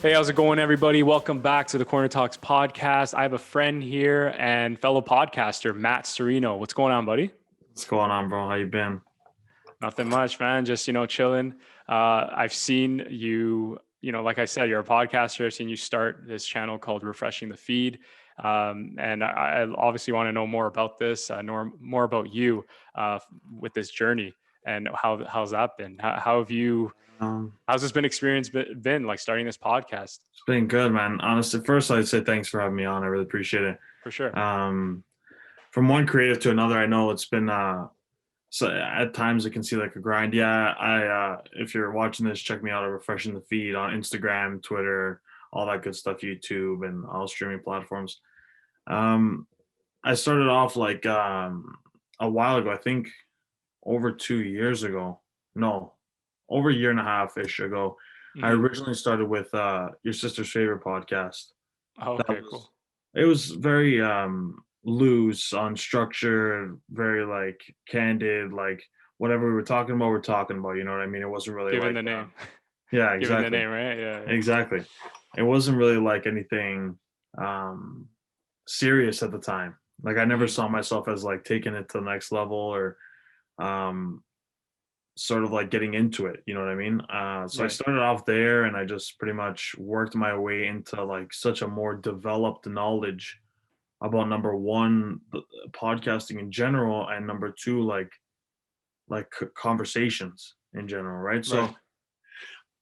Hey, how's it going, everybody? Welcome back to the Corner Talks podcast. I have a friend here and fellow podcaster, Matt Sturino. What's going on, buddy? What's going on, bro? How you been? Nothing much, man. Just, chilling. I've seen you, like I said, you're a podcaster. I've seen you start this channel called Refreshing the Feed. And I obviously want to know more about this, know more about you with this journey and how's that been? How have you, how's this been like starting this podcast? It's been good, man. Honestly, first I'd say thanks for having me on. I really appreciate it. For sure. Um, from one creative to another, I know it's been so at times it can see like a grind. Yeah, I if you're watching this, check me out at Refreshing the Feed on Instagram, Twitter, all that good stuff, YouTube, and all streaming platforms. Um, I started off like a while ago. I think over 2 years ago. No, over a year and a half ish ago. I Hmm. originally started with your sister's favorite podcast. Oh, That okay, was cool. it was very loose, unstructured, very like candid, like whatever we were talking about, we're talking about. You know what I mean? It wasn't really Given like the name. yeah, Given the exactly. name, right? Yeah, yeah. Exactly. It wasn't really like anything um serious at the time. Like I never Mhm. saw myself as like taking it to the next level or um sort of like getting into it, you know what I mean? So I Right. started off there and I just pretty much worked my way into like such a more developed knowledge about number one, podcasting in general, and number two, like conversations in general, right? Right. So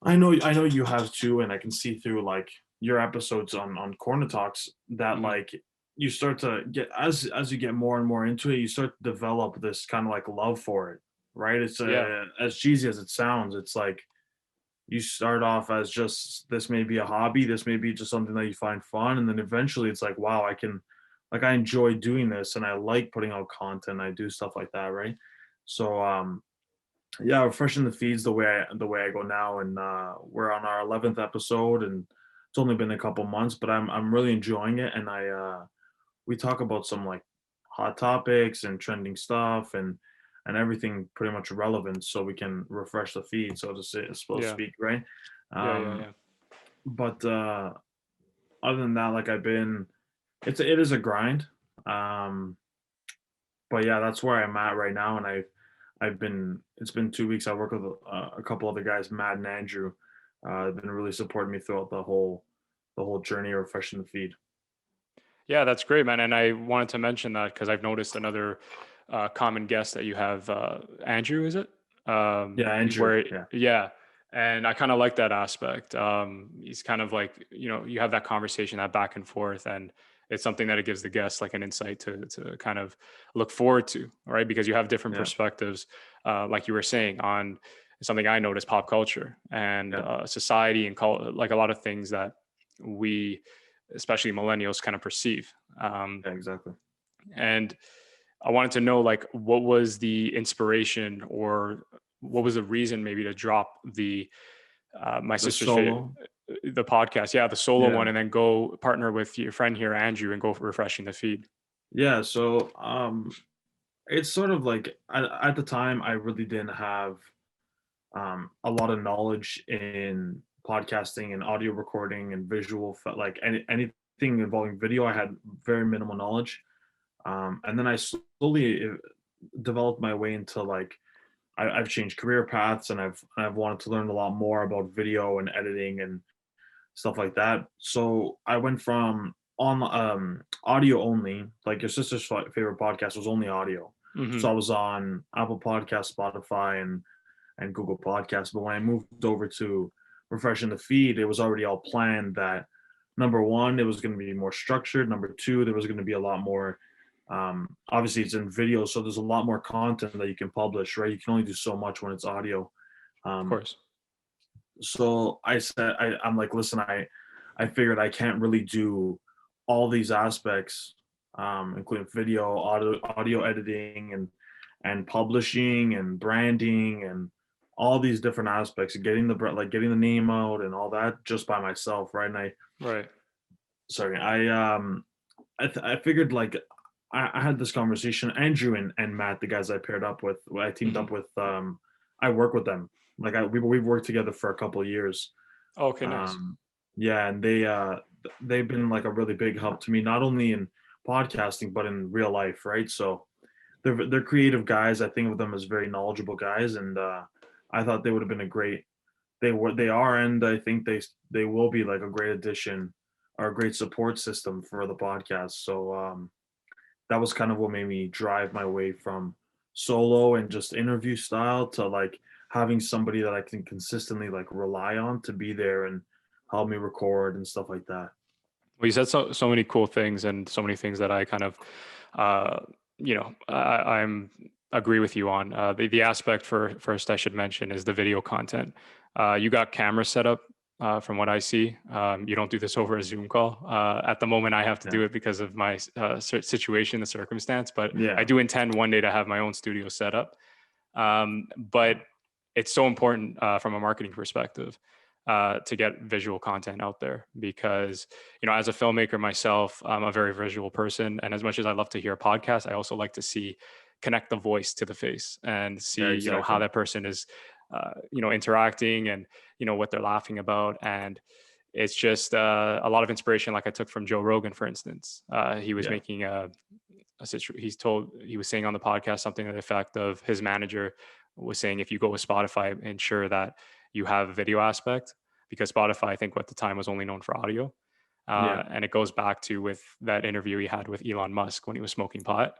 I know you have too, and I can see through like your episodes on Corner Talks that Mhm. like you start to get as you get more and more into it, you start to develop this kind of like love for it, right? It's Yeah. as cheesy as it sounds, it's like you start off as just this may be a hobby, this may be just something that you find fun, and then eventually it's like, wow, I can like I enjoy doing this and I like putting out content, I do stuff like that, right? So yeah, refreshing the feeds the way I go now, and we're on our 11th episode, and it's only been a couple months, but I'm really enjoying it, and I we talk about some like hot topics and trending stuff and everything pretty much relevant, so we can refresh the feed, so to Yeah. speak, right? Yeah. Yeah. Um, Yeah. but other than that, like it is a grind. Um, but yeah, that's where I'm at right now, and I've been it's been 2 weeks. I work with a couple other guys, Matt and Andrew. They've been really supporting me throughout the whole journey of refreshing the feed. Yeah, that's great, man. And I wanted to mention that because I've noticed another common guest that you have, Andrew, is it? Yeah, Andrew. Where, Yeah, yeah. And I kind of like that aspect. He's kind of like, you have that conversation, that back and forth, and it's something that it gives the guest like an insight to kind of look forward to, right? Because you have different yeah, perspectives, like you were saying, on something I noticed, pop culture and yeah, society and like a lot of things that we, especially millennials, kind of perceive. Um, yeah, exactly. and I wanted to know, like, what was the inspiration or what was the reason maybe to drop the my The sister's favorite solo. the podcast, yeah, the solo Yeah, one, and then go partner with your friend here, Andrew, and go for refreshing the feed. yeah. So it's sort of like at the time I really didn't have a lot of knowledge in podcasting and audio recording and like anything involving video. I had very minimal knowledge, and then I slowly developed my way into like I've changed career paths and I've wanted to learn a lot more about video and editing and stuff like that. So I went from on audio only, like your sister's favorite podcast was only audio. So Hmm. I was on Apple Podcast, Spotify, and Google Podcasts. But when I moved over to refreshing the feed, it was already all planned that number one, it was going to be more structured. Number two, there was going to be a lot more. Obviously, it's in video, so there's a lot more content that you can publish, right? You can only do so much when it's audio. Of Um, course. so I said, I'm like, listen, I figured I can't really do all these aspects, including video, audio editing, and publishing and branding and all these different aspects of like getting the name out and all that just by myself, right? And Right. sorry, I figured like I had this conversation. Andrew and Matt, the guys I paired up with, I teamed Hmm. up with. I work with them. Like we've worked together for a couple of years. Oh, okay, nice. Um, Yeah, and they've been like a really big help to me, not only in podcasting but in real life, right? So they're creative guys. I think of them as very knowledgeable guys, and I thought they would have been a great. They are, and I think they will be like a great addition or a great support system for the podcast. So that was kind of what made me drive my way from solo and just interview style to like having somebody that I can consistently like rely on to be there and help me record and stuff like that. Well, you said so many cool things and so many things that I kind of, uh, I'm agree with you on. The aspect for first I should mention is the video content. You got camera set up. From what I see, you don't do this over a Zoom call. At the moment, I have to Yeah. do it because of my situation, the circumstance. But I Yeah. do intend one day to have my own studio set up. But it's so important from a marketing perspective to get visual content out there because, as a filmmaker myself, I'm a very visual person. And as much as I love to hear a podcast, I also like to connect the voice to the face and Yeah, see, how exactly. that person is, interacting and, what they're laughing about. And it's just a lot of inspiration, like I took from Joe Rogan, for instance. He was Yeah. making he was saying on the podcast something to the effect of his manager was saying if you go with Spotify, ensure that you have a video aspect because Spotify, I think, at the time was only known for audio. Yeah. And it goes back to with that interview he had with Elon Musk when he was smoking pot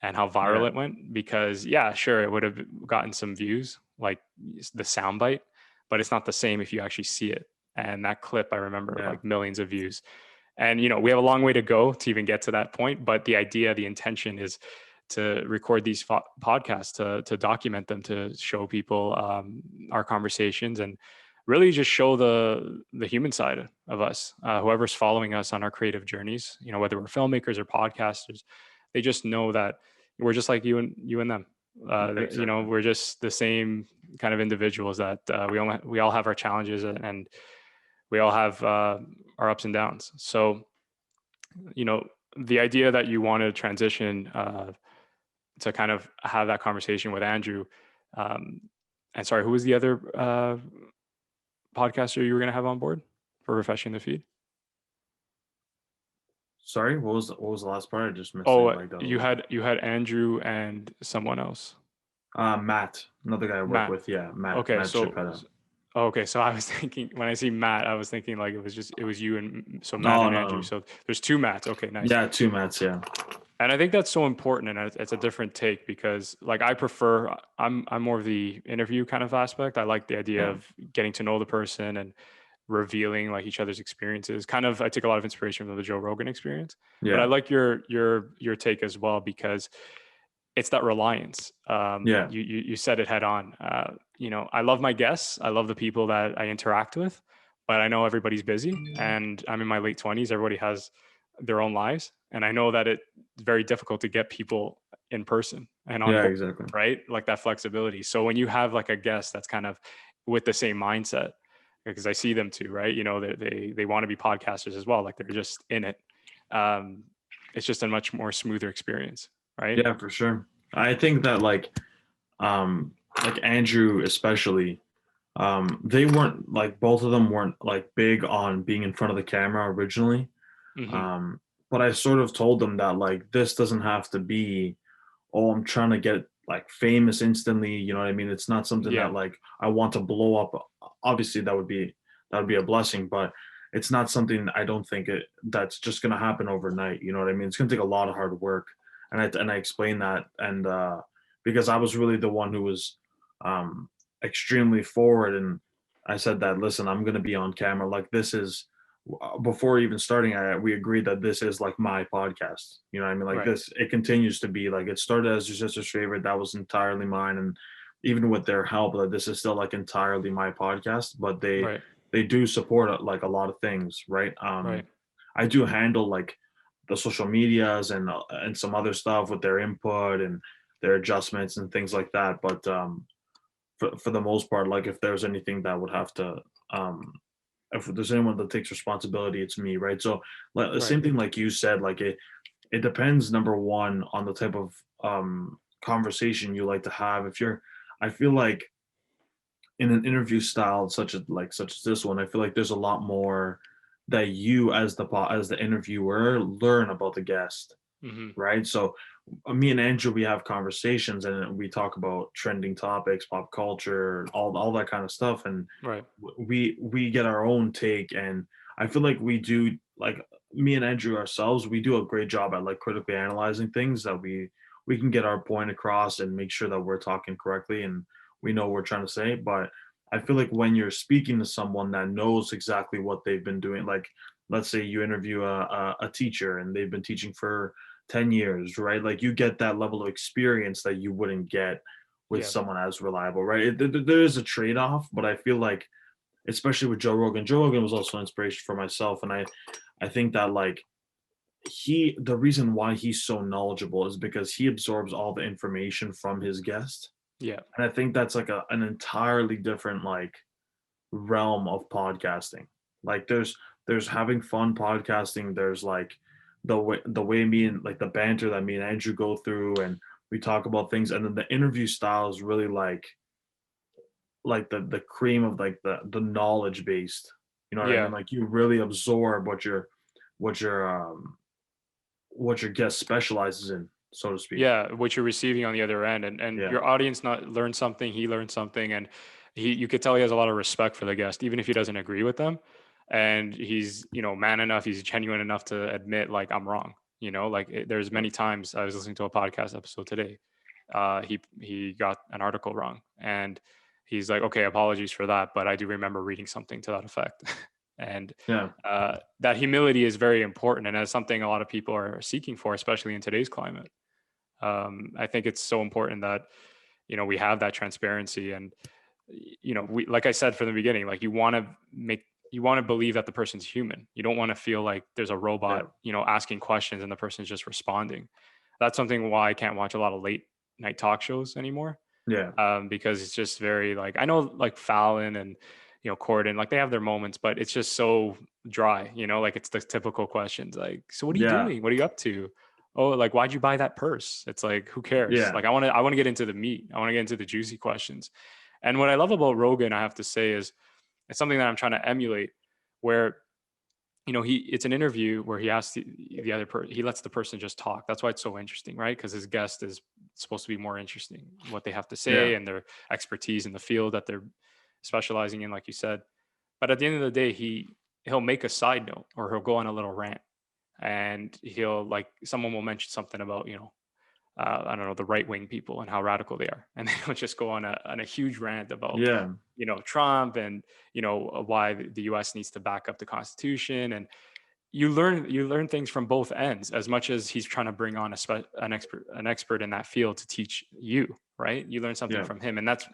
and how viral Yeah. it went. Because yeah, sure, it would have gotten some views, like the soundbite, but it's not the same if you actually see it. And that clip, I remember, Yeah. like millions of views. And we have a long way to go to even get to that point. But the idea, the intention is to record these podcasts, to document them, to show people our conversations, and really just show the human side of us. Whoever's following us on our creative journeys, whether we're filmmakers or podcasters, they just know that we're just like you and them. Yeah, exactly. We're just the same kind of individuals that we all have our challenges and we all have our ups and downs. So, you know, the idea that you want to transition to kind of have that conversation with Andrew. Um, and sorry, who was the other podcaster you were going to have on board for refreshing the feed? Sorry, what was the last part? I just missed it. Oh, Like a you little bit. had Andrew and someone else, Matt, another guy I work Matt. with. Yeah, Okay, Matt so Chiapetta. okay, so I was thinking when I see Matt, I was thinking like it was you and so Matt Oh and no, Andrew. no. So there's two Matts. Okay, nice. Yeah, two Matts. Yeah. And I think that's so important, and it's a different take because, like, I'm more of the interview kind of aspect. I like the idea Yeah. of getting to know the person and revealing like each other's experiences. Kind of, I take a lot of inspiration from the Joe Rogan experience, but I Yeah. like your take as well because it's that reliance. Yeah. You said it head on. I love my guests. I love the people that I interact with, but I know everybody's busy, and I'm in my late 20s. Everybody has their own lives, and I know that it's very difficult to get people in person and on Yeah, board, exactly. right? Like that flexibility. So when you have like a guest that's kind of with the same mindset, because I see them too, right? They want to be podcasters as well. Like they're just in it. Um, it's just a much more smoother experience, right? Yeah, for sure. I think that um like Andrew especially, they weren't like both of them weren't like big on being in front of the camera originally. Hmm. Um, but I sort of told them that like this doesn't have to be, oh, I'm trying to get like famous instantly. You know what I mean? It's not something Yeah, that like I want to blow up. Obviously, that would be a blessing, but it's not something I don't think that's just gonna happen overnight. You know what I mean? It's gonna take a lot of hard work, and I explained that, and because I was really the one who was um, extremely forward, and I said that listen, I'm gonna be on camera. Like this is before even starting, we agreed that this is like my podcast. You know what I mean? Like right, this, it continues to be like it started as your sister's favorite. That was entirely mine. And even with their help, that this is still like entirely my podcast, but right, they do support like a lot of things, right? right, I do handle like the social medias and some other stuff with their input and their adjustments and things like that. But for the most part, like if there's anything that would have to um if there's anyone that takes responsibility, it's me, right? So like the right, same thing like you said, like it depends number one on the type of conversation you like to have. If you're I feel like in an interview style such as this one, I feel like there's a lot more. that you as the interviewer learn about the guest, Hmm. right? So me and Andrew, we have conversations and we talk about trending topics, pop culture, all that kind of stuff, and Right. we get our own take. And I feel like we do, like, me and Andrew ourselves, we do a great job at like critically analyzing things, that we can get our point across and make sure that we're talking correctly and we know what we're trying to say. But I feel like when you're speaking to someone that knows exactly what they've been doing, like let's say you interview a teacher and they've been teaching for 10 years, right? Like you get that level of experience that you wouldn't get with Yeah. someone as reliable, right? There is a trade off, but I feel like, especially with Joe Rogan was also an inspiration for myself. And I think that like the reason why he's so knowledgeable is because he absorbs all the information from his guest. Yeah. And I think that's like an entirely different like realm of podcasting. Like there's having fun podcasting. There's like the way me and like the banter that me and Andrew go through, and we talk about things, and then the interview style is really like the cream of like the knowledge based. You know what I mean? Yeah. Like you really absorb what your what your guest specializes in, so to speak. Yeah, what you're receiving on the other end, and Yeah, your audience not learned something, he learned something, and you could tell he has a lot of respect for the guest, even if he doesn't agree with them. And he's, man enough, he's genuine enough to admit, like, I'm wrong. Like, there's yeah, many times I was listening to a podcast episode today. He got an article wrong, and he's like, okay, apologies for that, but I do remember reading something to that effect. And yeah, that humility is very important, and that's something a lot of people are seeking for, especially in today's climate. I think it's so important that we have that transparency, and we, like I said from the beginning, like you want to believe that the person's human. You don't want to feel like there's a yeah, robot asking questions and the person's just responding. That's something why I can't watch a lot of late night talk shows anymore, yeah, because it's just very, like, I know, like Fallon and Corden, like they have their moments, but it's just so dry. Like it's the typical questions, like, so what are you yeah, doing? What are you up to? Oh, like, why'd you buy that purse? It's like, who cares? yeah, Like, I want to get into the meat. I want to get into the juicy questions. And what I love about Rogan, I have to say, is it's something that I'm trying to emulate, where it's an interview where he asks the other person, he lets the person just talk. That's why it's so interesting, right? Because his guest is supposed to be more interesting, what they have to yeah, say and their expertise in the field that they're specializing in, like you said. But at the end of the day, he'll make a side note, or he'll go on a little rant, and he'll, like, someone will mention something about I don't know, the right wing people and how radical they are, and then he'll just go on a huge rant about yeah, Trump, and why the U.S. needs to back up the Constitution. And you learn things from both ends, as much as he's trying to bring on an expert in that field to teach you, right? You learn something yeah, from him, and that's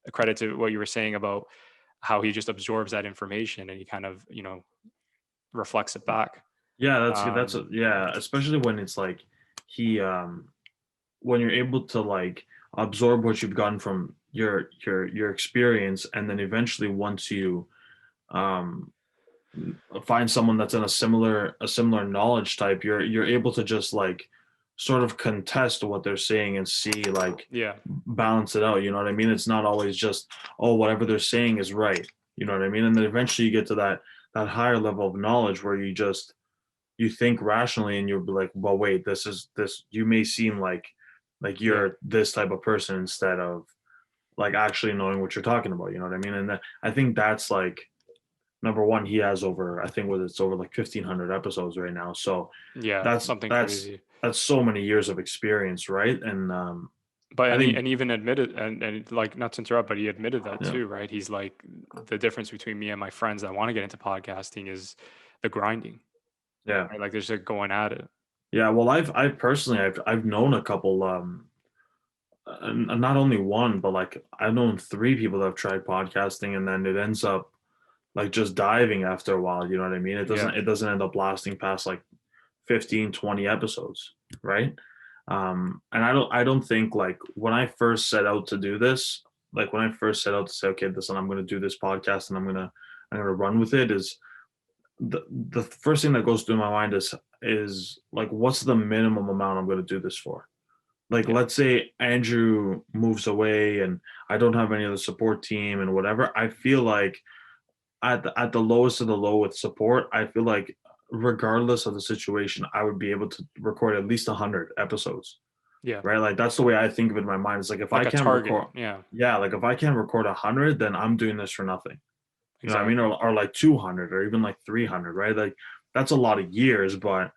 a credit to what you were saying about how he just absorbs that information, and he kind of reflects it back. yeah. That's um yeah. Especially when it's like he when you're able to like absorb what you've gotten from your experience, and then eventually once you um find someone that's in a similar knowledge type, you're able to just like sort of contest what they're saying and see like yeah. balance it out. You know what I mean? It's not always just, oh, whatever they're saying is right. You know what I mean? And then eventually you get to that higher level of knowledge where you think rationally, and you'll be like, well, wait, this you may seem like Yeah. you're this type of person instead of like actually knowing what you're talking about. You know what I mean? And I think that's like number one. He has over, I think, it's over like 1,500 episodes right now. So Yeah, that's something that's crazy. that's so many years of experience, right? And But I and he think, and even admitted, and like, not to interrupt, but he admitted that yeah, too, right? He's like, the difference between me and my friends that want to get into podcasting is the grinding, yeah, right? Like, there's like going at it. yeah. Well, I personally, I've known a couple, and not only one, but like I've known three people that have tried podcasting, and then it ends up like just diving after a while. You know what I mean? Yeah. It doesn't end up lasting past like 15, 20 episodes, right? And I don't think, like, when I first set out to do this, like when I first set out to say, okay, listen, I'm going to do this podcast and I'm gonna run with it, is the first thing that goes through my mind is like, what's the minimum amount I'm going to do this for? Like, Yeah. let's say Andrew moves away and I don't have any other support team and whatever. I feel like at the lowest of the low with support, I feel like regardless of the situation, I would be able to record at least 100 episodes, Yeah. right? Like that's the way I think of it in my mind. It's like if I Like a can't record, target. Yeah, yeah, like if I can't record 100, then I'm doing this for nothing. You know what I mean? exactly. Or like 200 or even like 300, right? Like that's a lot of years, but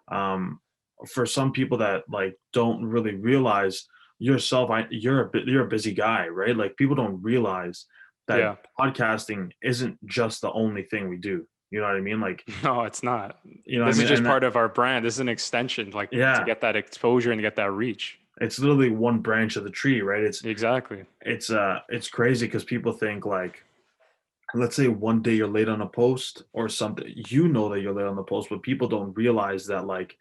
um for some people that like don't really realize yourself, you're a busy guy, right? Like people don't realize that Yeah. podcasting isn't just the only thing we do. You know what I mean? Like, No, it's not. you know what I This is mean? just And that, part of our brand. This is an extension, like to yeah, get that exposure and to get that reach. it's literally one branch of the tree, right? Exactly. It's crazy because people think like, let's say one day you're late on a post or something, you know that you're late on the post, but people don't realize that like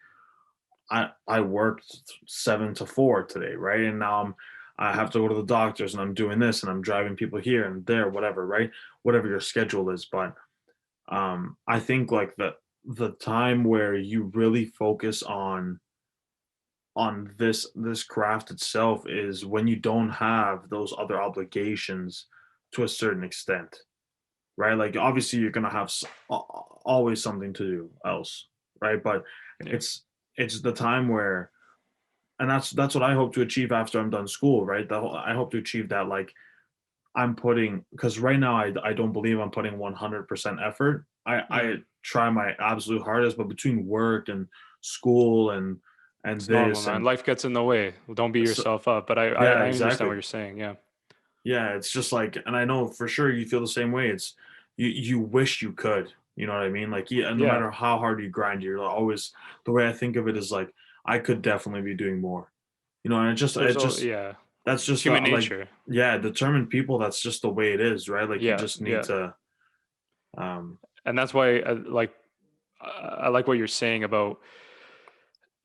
I worked 7 to 4 today, right? And now I have to go to the doctors and I'm doing this and I'm driving people here and there, whatever, right? Whatever your schedule is. But I think like the time where you really focus on this craft itself is when you don't have those other obligations to a certain extent, right? Like obviously you're gonna have always something to do else, right? But Yeah. it's it's the time where, and that's what I hope to achieve after I'm done school, right? I hope to achieve that. Like I'm putting, because right now I don't believe I'm putting 100% effort. I Mm. try my absolute hardest, but between work and school and It's normal, this man. and Life gets in the way. Don't beat so, yourself up. But yeah, I understand what exactly. you're saying. Yeah. Yeah, it's just like, and I know for sure you feel the same way. It's you wish you could, you know what I mean? Like, yeah, no Yeah. matter how hard you grind, you're always, the way I think of it is like I could definitely be doing more, you know. And There's it all, just yeah. that's It's just human like, nature. yeah, determined people. That's just the way it is, right? Like you Yeah. just need Yeah. to, um, And that's why I like what you're saying about,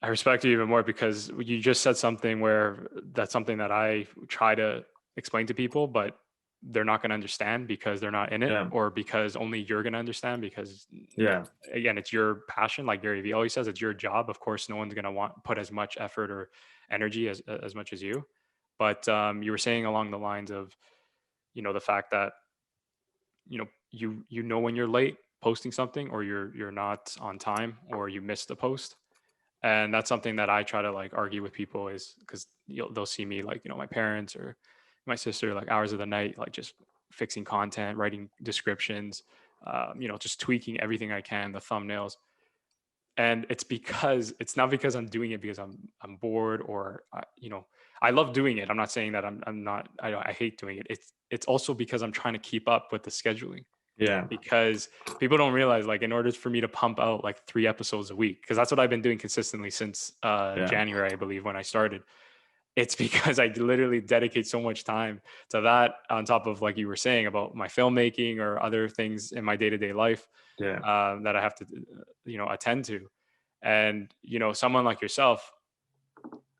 I respect you even more because you just said something where that's something that I try to explain to people, but they're not going to understand because they're not in it, yeah, or because only you're going to understand because, yeah, again, it's your passion. Like Gary Vee always says, it's your job. Of course, no one's going to want put as much effort or energy as much as you. But you were saying along the lines of, the fact that, you know when you're late posting something, or you're not on time, or you missed the post. And that's something that I try to like argue with people, is because they'll see me, like, my parents or my sister, like hours of the night, like just fixing content, writing descriptions, just tweaking everything I can, the thumbnails. And it's not because I'm doing it because I'm bored, or I love doing it. I'm not saying that I'm not, I hate doing it. It's also because I'm trying to keep up with the scheduling, yeah, because people don't realize, like, in order for me to pump out like 3 episodes a week, because that's what I've been doing consistently since yeah, January, I believe, when I started. It's because I literally dedicate so much time to that, on top of, like you were saying, about my filmmaking or other things in my day-to-day life, yeah, that I have to attend to. And someone like yourself,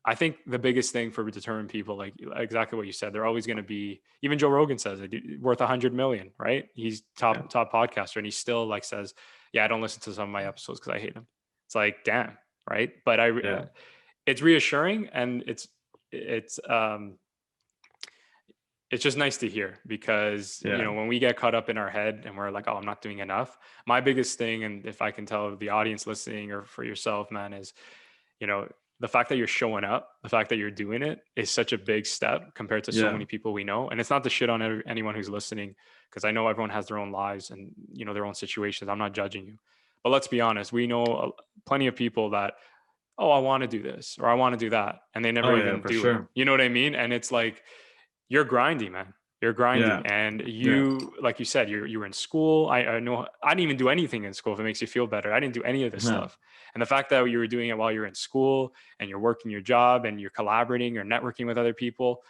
I think the biggest thing for determined people, like exactly what you said, they're always going to be. Even Joe Rogan says it, worth 100 million, right? He's yeah, top podcaster, and he still like says, "Yeah, I don't listen to some of my episodes because I hate them." It's like, damn, right? But yeah, it's reassuring, and it's it's just nice to hear, because yeah, when we get caught up in our head and we're like, "Oh, I'm not doing enough." My biggest thing, and if I can tell the audience listening, or for yourself, man, is you know the fact that you're showing up, the fact that you're doing it, is such a big step compared to so yeah, many people we know. And it's not to shit on anyone who's listening, because I know everyone has their own lives and their own situations. I'm not judging you, but let's be honest, we know plenty of people that, oh, I want to do this or I want to do that, and they never oh yeah, even for do it. sure, You know what I mean? And it's like, you're grinding, man. You're yeah, grinding, and yeah, like you said, you were in school. I know I didn't even do anything in school. If it makes you feel better, I didn't do any of this yeah, stuff. And the fact that you were doing it while you're in school, and you're working your job, and you're collaborating, you're networking with other people,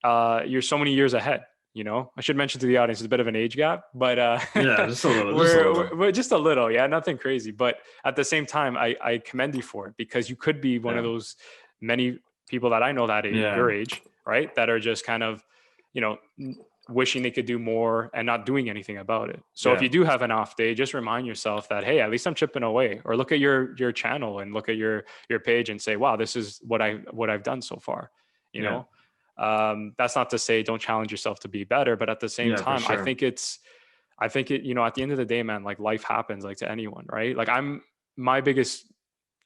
you're so many years ahead. I should mention to the audience, it's a bit of an age gap, but yeah, just a little, just a we're, little, we're just a little, yeah, nothing crazy. But at the same time, I commend you for it, because you could be one of yeah, those many people that I know that yeah, your age, right, that are just kind of, you know, wishing they could do more and not doing anything about it. So if yeah, you do have an off day, just remind yourself that, hey, at least I'm chipping away. Or look at your channel and look at your page and say, wow, this is what I've done so far. You yeah, know, that's not to say don't challenge yourself to be better, but at the same yeah, for time, I sure, think it's I think it, at the end of the day, man, like life happens like to anyone, right? Like my biggest,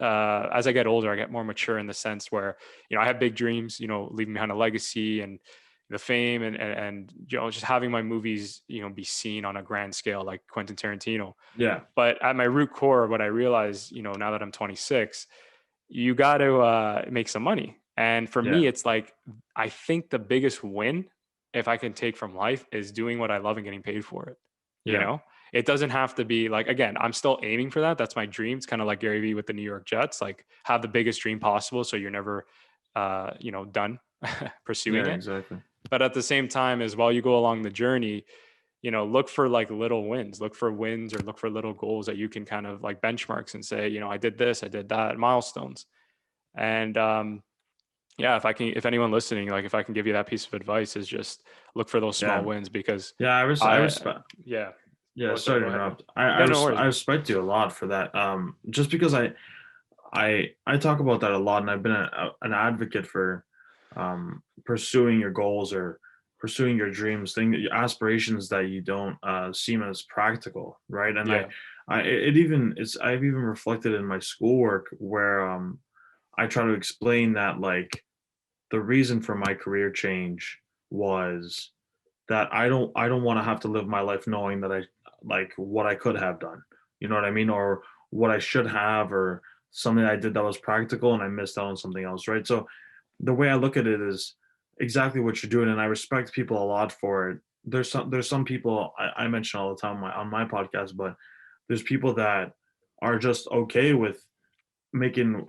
as I get older, I get more mature in the sense where, I have big dreams, leaving behind a legacy and the fame and just having my movies, be seen on a grand scale like Quentin Tarantino. Yeah. But at my root core, what I realize, now that I'm 26, you got to make some money. And for me, Yeah. it's like, I think the biggest win, if I can take from life, is doing what I love and getting paid for it. You Yeah. know, it doesn't have to be like, again, I'm still aiming for that. That's my dream. It's kind of like Gary Vee with the New York Jets, like have the biggest dream possible. So you're never, done Yeah. pursuing it. Exactly. But at the same time, as while you go along the journey, look for like little wins, look for wins or look for little goals that you can kind of like benchmarks and say, I did this, I did that, milestones. And yeah, if anyone listening, like if I can give you that piece of advice, is just look for those small Yeah. wins because Yeah. I I, respect. yeah, Yeah. sorry, Sorry to go ahead, man. interrupt. Yeah, no worries, I man. respect you a lot for that. Just because I talk about that a lot, and I've been an advocate for pursuing your goals or pursuing your dreams, your aspirations that you don't seem as practical, right? And Yeah, I've even reflected in my schoolwork where I try to explain that like the reason for my career change was that I don't want to have to live my life knowing that I like what I could have done. You know what I mean? Or what I should have or something I did that was practical and I missed out on something else, right? So the way I look at it is exactly what you're doing, and I respect people a lot for it. There's some people I mention all the time on my podcast, but there's people that are just okay with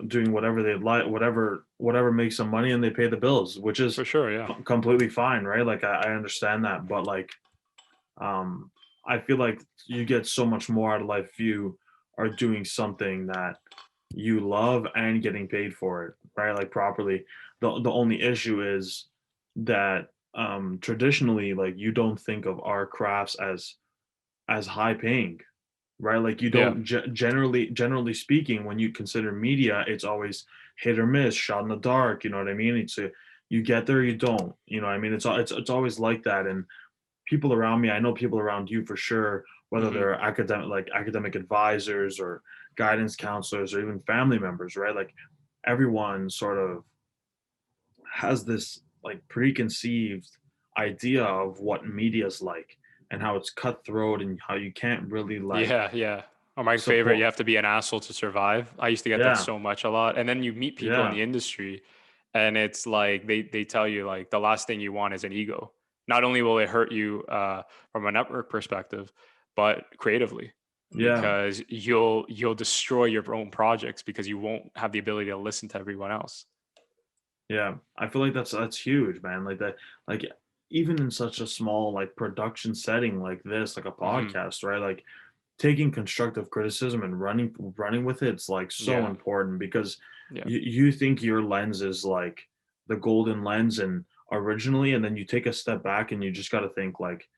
doing whatever they like, whatever makes them money, and they pay the bills, which is for sure. Yeah, completely fine, right? Like I understand that, but like um I feel like you get so much more out of life if you are doing something that you love and getting paid for it, right? Like properly. The only issue is that traditionally like you don't think of our crafts as high paying, right? Like you yeah, don't generally speaking, when you consider media, it's always hit or miss, shot in the dark. You know what I mean? You get there, you don't. You know what I mean? It's always like that. And people around me, I know people around you for sure, whether hmm, they're academic advisors or guidance counselors or even family members, right? Like everyone sort of has this like preconceived idea of what media's like and how it's cutthroat and how you can't really like yeah, yeah. Or my favorite, you support. have to be an asshole to survive. I used to get that Yeah. so much a lot. And then you meet people in Yeah. the industry, and it's like they tell you like the last thing you want is an ego. Not only will it hurt you from a network perspective, but creatively, Yeah. because you'll destroy your own projects because you won't have the ability to listen to everyone else. Yeah, I feel like that's huge, man. Like that, like even in such a small like production setting like this, like a Hmm. podcast, right? Like taking constructive criticism and running with it's like so Yeah, important because yeah, you think your lens is like the golden lens and originally, and then you take a step back and you just got to think like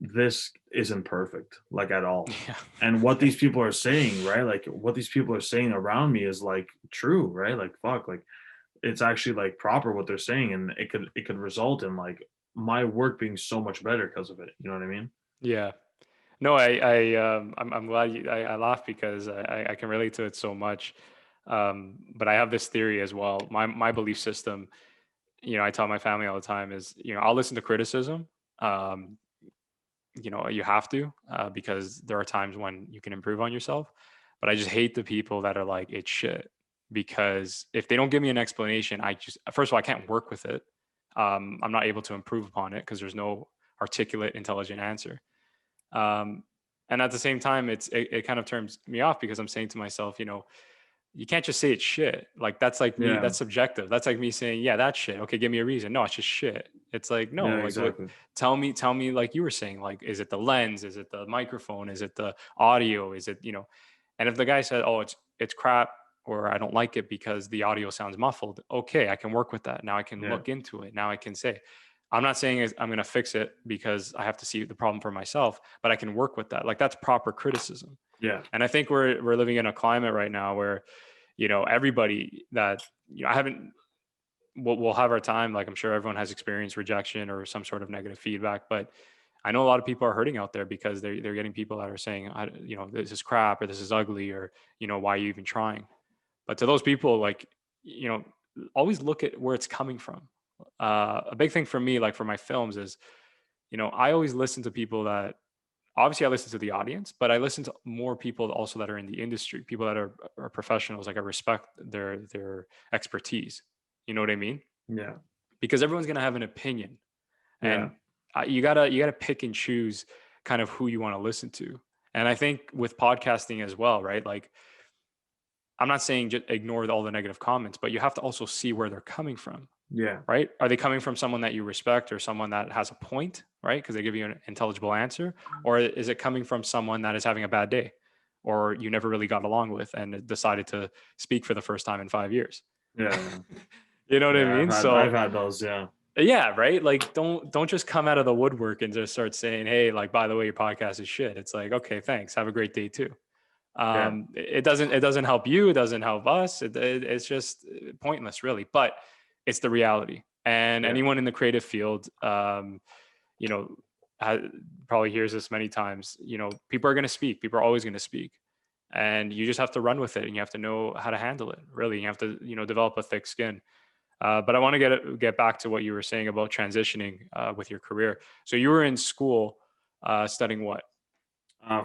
this isn't perfect like at all. yeah, And what yeah, these people are saying, right? Like what these people are saying around me is like true, right? Like fuck, like it's actually like proper what they're saying, and it could result in like my work being so much better because of it. You know what I mean? yeah. No, I'm glad I laugh because I can relate to it so much. But I have this theory as well. My belief system, I tell my family all the time is, I'll listen to criticism. Um, you have to, because there are times when you can improve on yourself. But I just hate the people that are like, it's shit. Because if they don't give me an explanation, first of all, I can't work with it. I'm not able to improve upon it because there's no articulate, intelligent answer. Um, and at the same time, it kind of turns me off because I'm saying to myself, you can't just say it's shit. Like that's like me, Yeah. that's subjective. That's like me saying, yeah, that's shit. Okay, give me a reason. No, it's just shit. It's like, no, Yeah. like what, Exactly. tell me like you were saying, like, is it the lens? Is it the microphone? Is it the audio? Is it, and if the guy said, oh, it's crap, or I don't like it because the audio sounds muffled, okay, I can work with that. Now I can Yeah. look into it. Now I can say, I'm not saying I'm going to fix it because I have to see the problem for myself, but I can work with that. Like that's proper criticism. Yeah. And I think we're living in a climate right now where, everybody that, I haven't, we'll have our time. Like I'm sure everyone has experienced rejection or some sort of negative feedback, but I know a lot of people are hurting out there because they're getting people that are saying, this is crap or this is ugly or, why are you even trying? But to those people, like, you know, always look at where it's coming from. A big thing for me, like for my films, is, I always listen to people that, obviously I listen to the audience, but I listen to more people also that are in the industry, people that are professionals. Like I respect their expertise. You know what I mean? Yeah. Because everyone's gonna have an opinion, Yeah. and you gotta pick and choose kind of who you want to listen to. And I think with podcasting as well, right? Like I'm not saying just ignore all the negative comments, but you have to also see where they're coming from, Yeah. right? Are they coming from someone that you respect or someone that has a point, right? Because they give you an intelligible answer, or is it coming from someone that is having a bad day, or you never really got along with and decided to speak for the first time in 5 years? Yeah. You know what I Yeah. mean? I've So had those. Yeah. yeah, right. Like don't just come out of the woodwork and just start saying, "Hey, like by the way, your podcast is shit." It's like, okay, thanks. Have a great day too. Yeah. It doesn't help you. It doesn't help us. It's just pointless, really. But it's the reality. And Yeah. anyone in the creative field, you know, ha- probably hears this many times. People are going to speak. People are always going to speak, and you just have to run with it, and you have to know how to handle it. Really, you have to, develop a thick skin. But I want to get back to what you were saying about transitioning with your career. So you were in school studying what?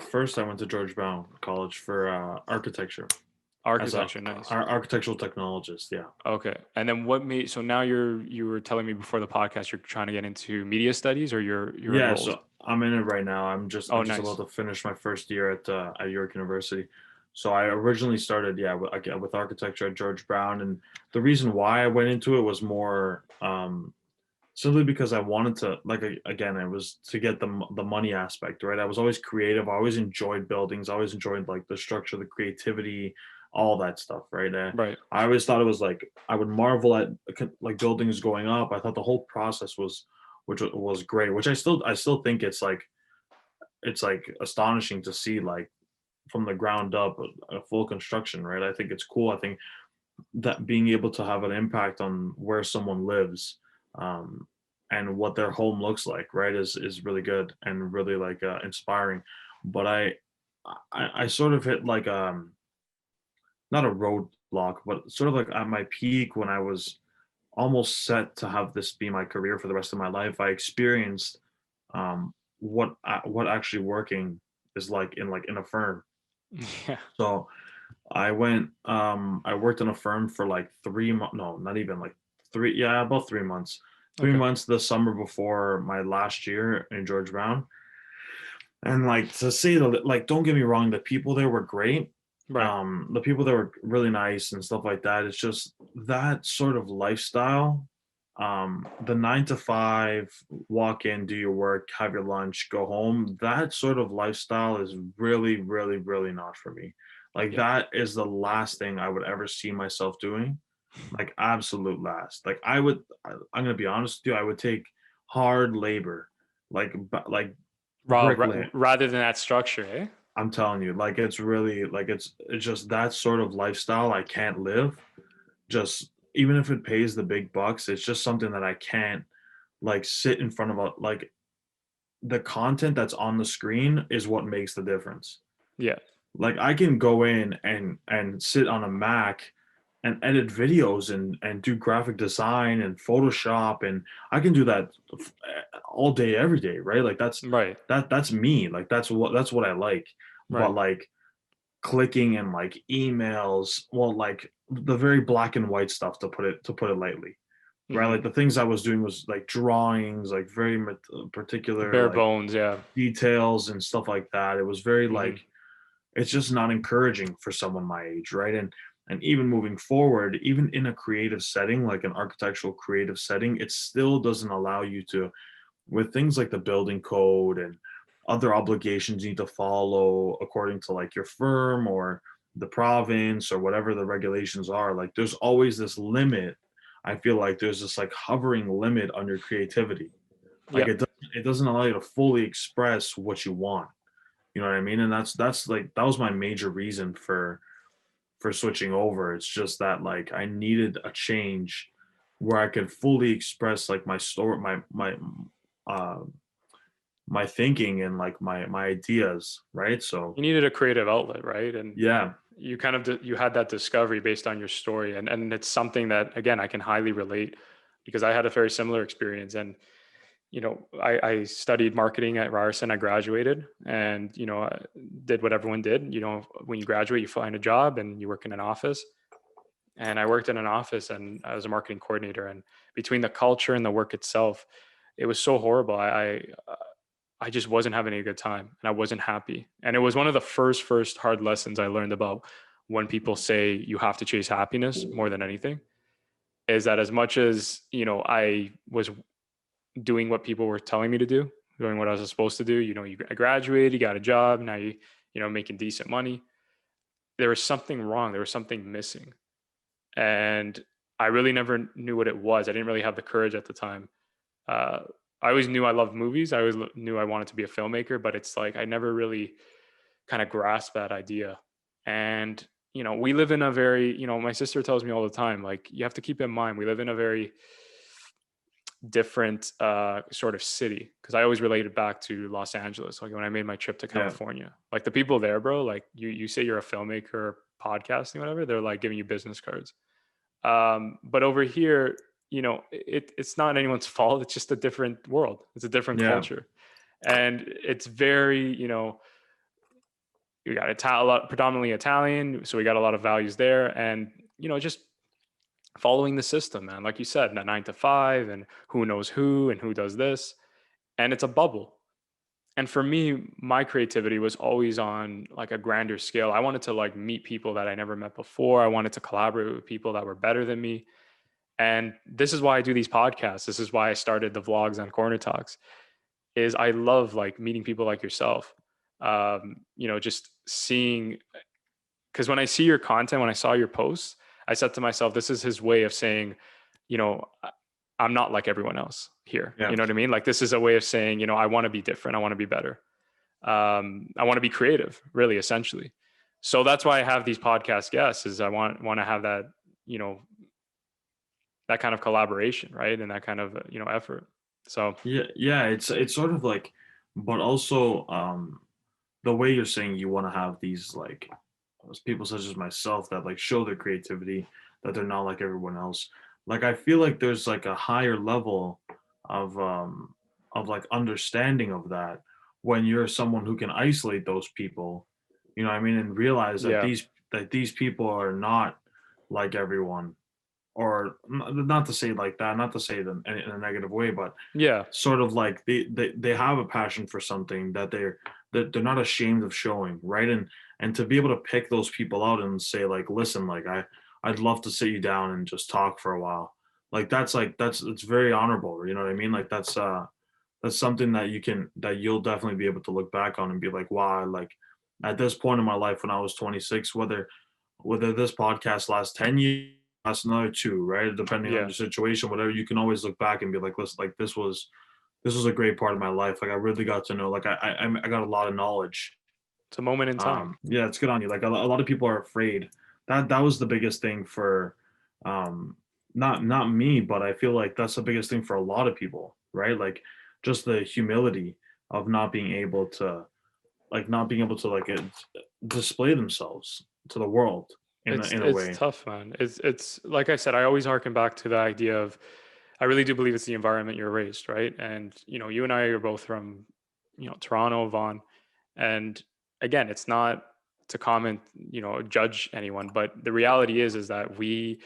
First, I went to George Brown College for architecture as a Architecture. Nice. architectural technologist. Yeah. Okay. And then what made, so now you were telling me before the podcast you're trying to get into media studies, or you're Yeah. enrolled? So I'm in it right now. Oh, I'm just about nice. to finish my first year at York University. So I originally started, yeah, with architecture at George Brown, and the reason why I went into it was more simply because I wanted to, like, again, it was to get the money aspect, right? I was always creative. I always enjoyed buildings. I always enjoyed like the structure, the creativity, all that stuff, right? Right. I always thought it was like I would marvel at like buildings going up. I thought the whole process was great, which I still think it's like astonishing to see like from the ground up a full construction, right? I think it's cool. I think that being able to have an impact on where someone lives, um, and what their home looks like, right, is really good and really like inspiring. But I sort of hit like not a roadblock, but sort of like at my peak when I was almost set to have this be my career for the rest of my life. I experienced what actually working is like in a firm. Yeah. So I worked in a firm for like 3 months, no, not even like three, yeah, about 3 months. Three Okay. months the summer before my last year in George Brown. And like to say like, don't get me wrong, the people there were great. Right. The people there were really nice and stuff like that. It's just that sort of lifestyle. The 9 to 5, walk in, do your work, have your lunch, go home. That sort of lifestyle is really, really, really not for me. Like Yeah. that is the last thing I would ever see myself doing. Like absolute last. Like I'm gonna be honest with you, I would take hard labor, like bricklaying. Rather than that structure, eh? I'm telling you, like it's really like it's just that sort of lifestyle I can't live. Just even if it pays the big bucks, it's just something that I can't like sit in front of a like the content that's on the screen is what makes the difference. Yeah. Like I can go in and sit on a Mac and edit videos and do graphic design and Photoshop, and I can do that all day every day, right? Like Right. that's me. Like that's what I like. But Right. like clicking and like emails, well, like the very black and white stuff, to put it lightly, right? Hmm. Like the things I was doing was like drawings, like very particular Bare like bones. Yeah. details and stuff like that. It was very Hmm. like it's just not encouraging for someone my age, right? And even moving forward, even in a creative setting, like an architectural creative setting, it still doesn't allow you to, with things like the building code and other obligations you need to follow according to like your firm or the province or whatever the regulations are, like there's always this limit. I feel like there's this like hovering limit on your creativity. Like Yeah. it doesn't allow you to fully express what you want. You know what I mean? And that's like that was my major reason for switching over. It's just that like I needed a change where I could fully express like my story, my uh my thinking and like my ideas, right? So You needed a creative outlet, right? And yeah, you kind of you had that discovery based on your story, and it's something that, again, I can highly relate, because I had a very similar experience. And I studied marketing at Ryerson. I graduated, and I did what everyone did. When you graduate, you find a job and you work in an office. And I worked in an office, and I was a marketing coordinator. And between the culture and the work itself, it was so horrible. I just wasn't having a good time, and I wasn't happy. And it was one of the first hard lessons I learned about when people say you have to chase happiness more than anything, is that as much as, I was doing what people were telling me to do, doing what I was supposed to do, I graduated, you got a job, now making decent money. There was something wrong. There was something missing. And I really never knew what it was. I didn't really have the courage at the time. Uh, I always knew I loved movies. I always knew I wanted to be a filmmaker, but it's like I never really kind of grasped that idea. And we live in a very, my sister tells me all the time, like, you have to keep in mind, we live in a very different sort of city, because I always related back to Los Angeles. Like when I made my trip to yeah, California, like the people there, bro, like you say you're a filmmaker, podcasting, whatever, they're like giving you business cards. But over here, it's not anyone's fault. It's just a different world. It's a different yeah, culture. And it's very, we got a lot, predominantly Italian. So we got a lot of values there. And, just following the system, man. Like you said, that 9 to 5, and who knows who and who does this. And it's a bubble. And for me, my creativity was always on like a grander scale. I wanted to like meet people that I never met before. I wanted to collaborate with people that were better than me. And this is why I do these podcasts. This is why I started the vlogs on Corner Talks, is I love like meeting people like yourself. Just seeing, because when I see your content, when I saw your posts, I said to myself, this is his way of saying, you know, I'm not like everyone else here. yeah. You know what I mean? Like this is a way of saying, I want to be different. I want to be better. I want to be creative, really, essentially. So that's why I have these podcast guests, is I want to have that, you know, that kind of collaboration, right? And that kind of, effort. So Yeah, yeah, it's sort of like, but also the way you're saying you want to have these like people such as myself that like show their creativity, that they're not like everyone else. Like I feel like there's like a higher level of like understanding of that when you're someone who can isolate those people, you know what I mean, and realize that yeah, these people are not like everyone, or not to say like that, not to say them in a negative way, but yeah, sort of like they have a passion for something that they're not ashamed of showing, right? And to be able to pick those people out and say like, listen, like I'd love to sit you down and just talk for a while. Like that's it's very honorable, you know what I mean? Like that's something that you'll definitely be able to look back on and be like, wow, like at this point in my life when I was 26, whether this podcast lasts 10 years, lasts another two, right? Depending on yeah. your situation, whatever, you can always look back and be like, listen, like this was a great part of my life. Like I really got to know, like I got a lot of knowledge. It's a moment in time. Yeah, it's good on you. Like a lot of people are afraid. That was the biggest thing for, um, not me, but I feel like that's the biggest thing for a lot of people, right? Like just the humility of not being able to like display themselves to the world It's in a it's way. tough, man. It's like I said, I always harken back to the idea of, I really do believe it's the environment you're raised, right? And you and I are both from, Toronto, Vaughan. And again, it's not to comment, judge anyone, but the reality is that we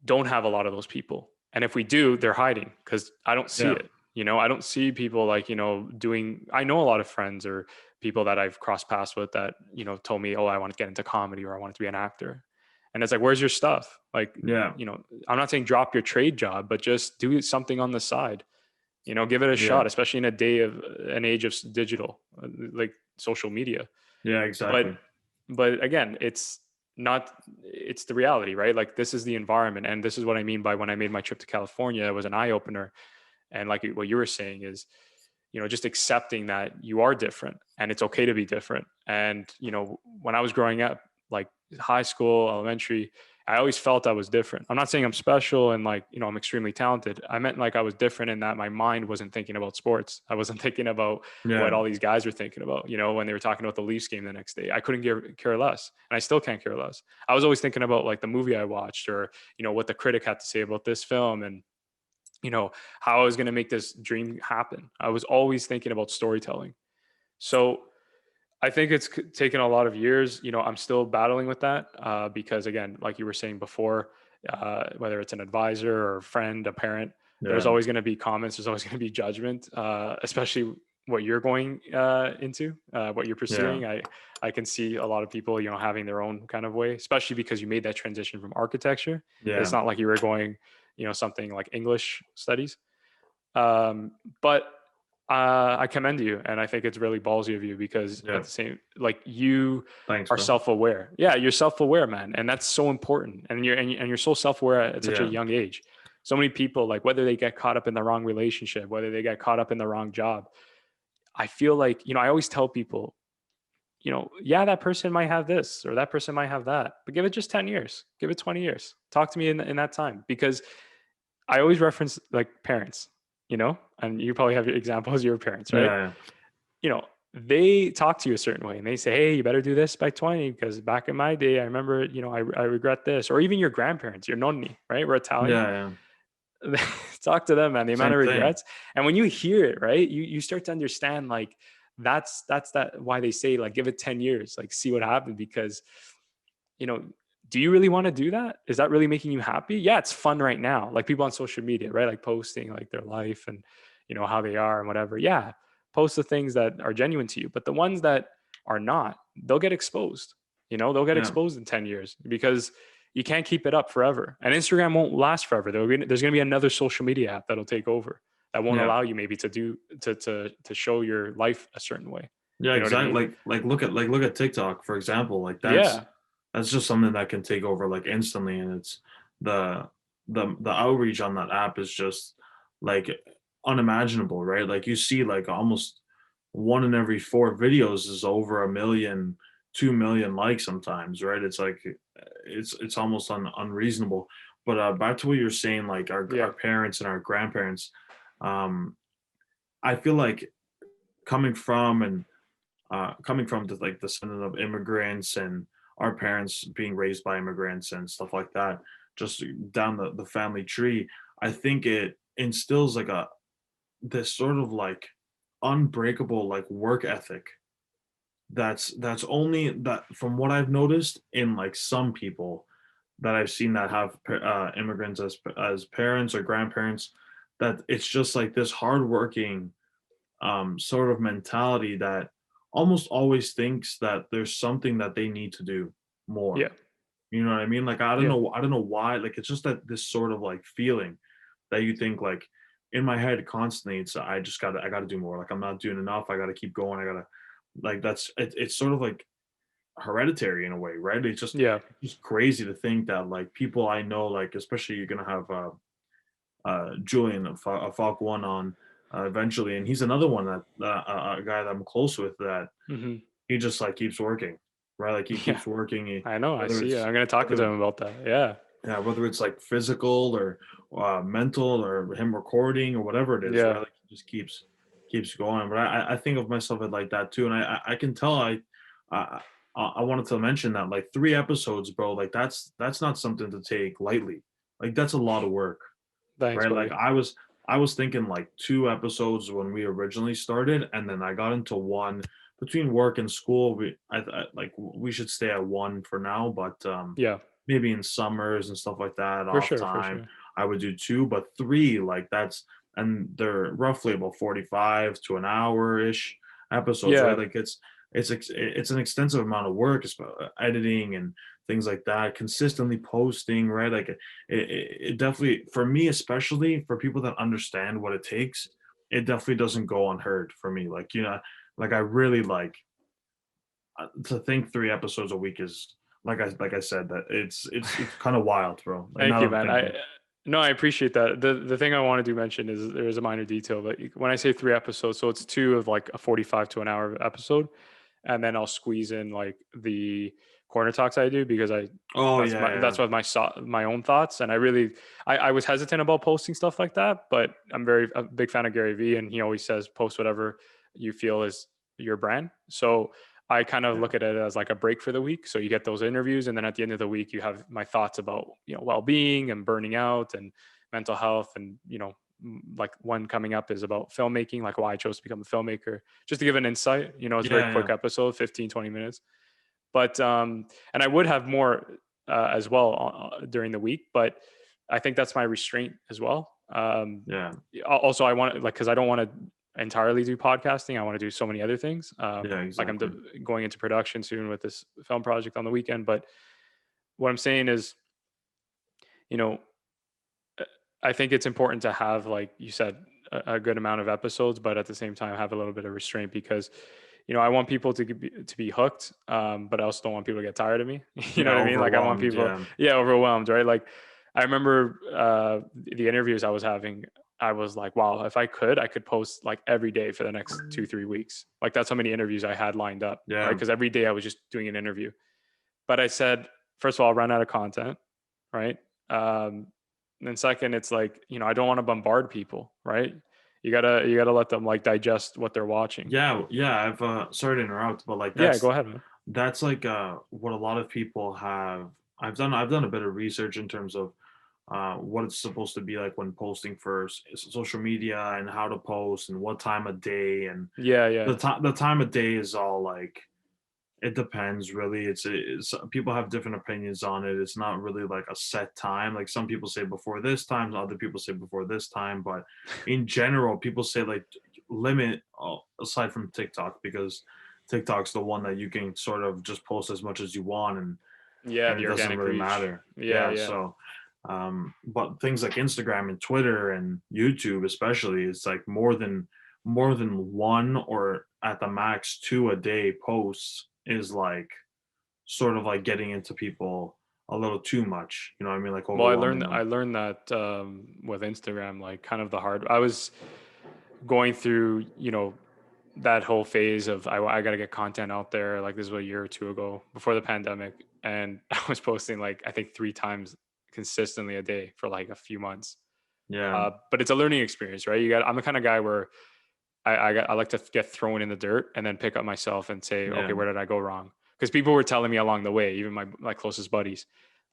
don't have a lot of those people. And if we do, they're hiding, because I don't see Yeah, it. I don't see people like, doing, I know a lot of friends or people that I've crossed paths with that, told me, oh, I want to get into comedy, or I want to be an actor. And it's like, where's your stuff? Like, yeah, I'm not saying drop your trade job, but just do something on the side, give it a yeah, shot, especially in an age of digital, like social media. yeah, But exactly. again, it's the reality, right? Like this is the environment, and this is what I mean by, when I made my trip to California, it was an eye opener. And like what you were saying is, just accepting that you are different, and it's okay to be different. And when I was growing up, like high school, elementary, I always felt I was different. I'm not saying I'm special and like, I'm extremely talented. I meant like I was different in that my mind wasn't thinking about sports. I wasn't thinking about what Yeah. all these guys were thinking about, when they were talking about the Leafs game the next day. I couldn't care less. And I still can't care less. I was always thinking about like the movie I watched or, what the critic had to say about this film and, how I was going to make this dream happen. I was always thinking about storytelling. So I think it's taken a lot of years. I'm still battling with that because, again, like you were saying before, whether it's an advisor or a friend, a parent, there's Yeah. always going to be comments. There's always going to be judgment, especially what you're going into, what you're Yeah. pursuing. I can see a lot of people, having their own kind of way, especially because you made that transition from architecture. It's Yeah. not like you were going, something like English studies. But I commend you, and I think it's really ballsy of you because Yeah. at the same, like you Thanks, are bro. self-aware. Yeah, you're self-aware, man, and that's so important. And you're so self-aware at such a Yeah. young age. So many people, like whether they get caught up in the wrong relationship, whether they get caught up in the wrong job. I feel like I always tell people, yeah, that person might have this or that person might have that, but give it just 10 years, give it 20 years. Talk to me in that time because I always reference like parents, and you probably have your examples of your parents, right? Yeah. You know, they talk to you a certain way and they say, hey, you better do this by 20 because back in my day, I remember, I regret this. Or even your grandparents, your nonni, right? We're Italian. Yeah. Yeah. Talk to them, man, the amount Same of thing. regrets. And when you hear it, right, you start to understand like that's that why they say like give it 10 years, like see what happens because you know, do you really want to do that? Is that really making you happy? Yeah, it's fun right now. Like people on social media, right? Like posting like their life and how they are and whatever. Yeah, post the things that are genuine to you, but the ones that are not, they'll get exposed. They'll get Yeah. exposed in 10 years because you can't keep it up forever. And Instagram won't last forever. There's going to be another social media app that'll take over that won't Yeah. allow you maybe to do to show your life a certain way. Yeah, You know what I exactly. mean? Look at TikTok, for example. Like that's Yeah. that's just something that can take over like instantly, and it's the the outreach on that app is just like unimaginable, right? Like you see like almost one in every four videos is over a million, 2 million likes sometimes, right? It's like it's almost unreasonable. But back to what you're saying, like Yeah. our parents and our grandparents, um, I feel like coming from and coming from the like descendant of immigrants and our parents being raised by immigrants and stuff like that, just down the family tree, I think it instills like a this sort of like unbreakable like work ethic that's only that from what I've noticed in like some people that I've seen that have immigrants as parents or grandparents, that it's just like this hardworking sort of mentality that almost always thinks that there's something that they need to do more. Yeah. You know what I mean? Like Yeah. I don't know why. Like it's just that this sort of like feeling that you think like in my head constantly. It's I gotta do more. Like I'm not doing enough. I gotta keep going. I gotta like it's sort of like hereditary in a way, right? Yeah. It's just crazy to think that like people I know, like especially you're gonna have Julian Falk one on eventually, and he's another one that a guy that I'm close with that Hmm. he just like keeps working, right? Like he Yeah. keeps working, I know. I whether see it. it's I'm going to talk to whether them about that. Yeah. yeah, whether it's like physical or mental or him recording or whatever it is, Yeah. right? Like he just keeps going. But I think of myself as like that too, and I can tell I I wanted to mention that like 3 episodes, bro. Like that's not something to take lightly. Like that's a lot of work, Thanks, right? Like buddy. I was thinking like 2 episodes when we originally started, and then I got into one between work and school. I like we should stay at one for now, but Yeah. maybe in summers and stuff like that, For off sure. For time, sure. I would do two, but three, like that's and they're roughly about 45 to an hour ish episodes, right? Yeah. Like it's an extensive amount of work, it's editing and things like that, consistently posting, right? Like it definitely for me, especially for people that understand what it takes, it definitely doesn't go unheard for me. Like like I really like to think 3 episodes a week is like I said that it's kind of wild, bro. Like Thank now you, that I'm man. thinking, No, I appreciate that. The thing I wanted to mention is there is a minor detail, but when I say 3 episodes, so it's two of like a 45 to an hour episode, and then I'll squeeze in like the corner talks I do, because Oh yeah, that's yeah, what my own thoughts. And I was hesitant about posting stuff like that, but a big fan of Gary Vee, and he always says post whatever you feel is your brand. So I kind of yeah, look at it as like a break for the week. So you get those interviews, and then at the end of the week, you have my thoughts about, well-being and burning out and mental health. And, like one coming up is about filmmaking, like why I chose to become a filmmaker, just to give an insight. It's a very yeah, quick yeah, episode, 15-20 minutes. But and I would have more as well during the week, but I think that's my restraint as well. yeah, Also, I want to, like, because I don't want to entirely do podcasting. I want to do so many other things. yeah, Like I'm exactly. going into production soon with this film project on the weekend. But what I'm saying is, you know, uh, I think it's important to have, like you said, a good amount of episodes, but at the same time have a little bit of restraint, because I want people to be hooked, but I also don't want people to get tired of me. You know Yeah, what I mean? Like I want overwhelmed. people, Yeah, yeah, overwhelmed, right? Like I remember the interviews I was having. I was like, wow, if I could post like every day for the next 2-3 weeks. Like that's how many interviews I had lined up, right? yeah, Because every day I was just doing an interview. But I said, first of all, I'll run out of content, right? And then second, it's like, I don't want to bombard people, right? You gotta let them like digest what they're watching. yeah, yeah. I've sorry to interrupt, but like Yeah, go ahead, man. that's like what a lot of people have. I've done a bit of research in terms of what it's supposed to be like when posting for social media, and how to post and what time of day, and Yeah, yeah, the time of day is all like, it depends really. It's people have different opinions on it. It's not really like a set time. Like some people say before this time, other people say before this time, but in general, people say like limit, aside from TikTok, because TikTok's the one that you can sort of just post as much as you want, yeah. and it The doesn't organic really reach. matter. Yeah, Yeah, yeah, so but things like Instagram and Twitter and YouTube especially, it's like more than one, or at the max two a day posts is like sort of like getting into people a little too much. You know what I mean? Like Well, overwhelming I them. learned that with Instagram, like kind of the hard. I was going through, that whole phase of I got to get content out there. Like this was a year or two ago, before the pandemic, and I was posting like I think 3 times consistently a day for like a few months. Yeah, But it's a learning experience, right? I'm the kind of guy where I like to get thrown in the dirt and then pick up myself and say, okay, yeah, where did I go wrong? Because people were telling me along the way, even my closest buddies,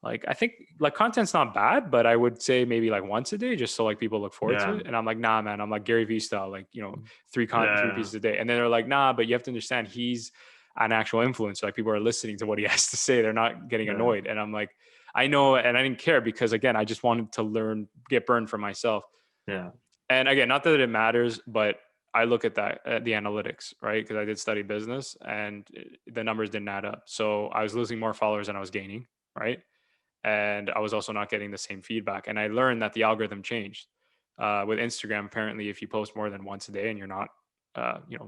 like I think like content's not bad, but I would say maybe like once a day, just so like people look forward to yeah, it. And I'm like, nah, man, I'm like Gary Vee style, like three yeah, pieces a day. And then they're like, nah, but you have to understand he's an actual influencer. Like people are listening to what he has to say. They're not getting yeah, annoyed. And I'm like, I know, and I didn't care, because again, I just wanted to learn, get burned for myself. yeah, And again, not that it matters, but I look at that at the analytics, right? Because I did study business, and the numbers didn't add up. So I was losing more followers than I was gaining, right? And I was also not getting the same feedback. And I learned that the algorithm changed. With Instagram, apparently, if you post more than once a day and you're not,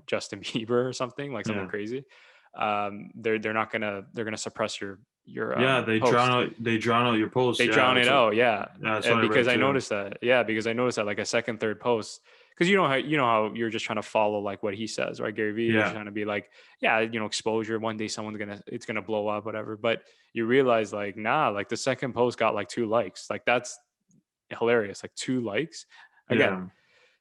Justin Bieber or something, like something yeah. crazy, they're gonna suppress your Yeah, post. they drown out your posts. They Yeah, drown it out, yeah. that's what And I read because I too. noticed that, yeah, because I noticed that like a second, third post, because you know how you're just trying to follow like what he says, right? Gary Vee, you're just Yeah, trying to be like, yeah, exposure. One day it's gonna blow up, whatever. But you realize like, nah, like the second post got like 2 likes. Like that's hilarious. Like 2 likes. Again,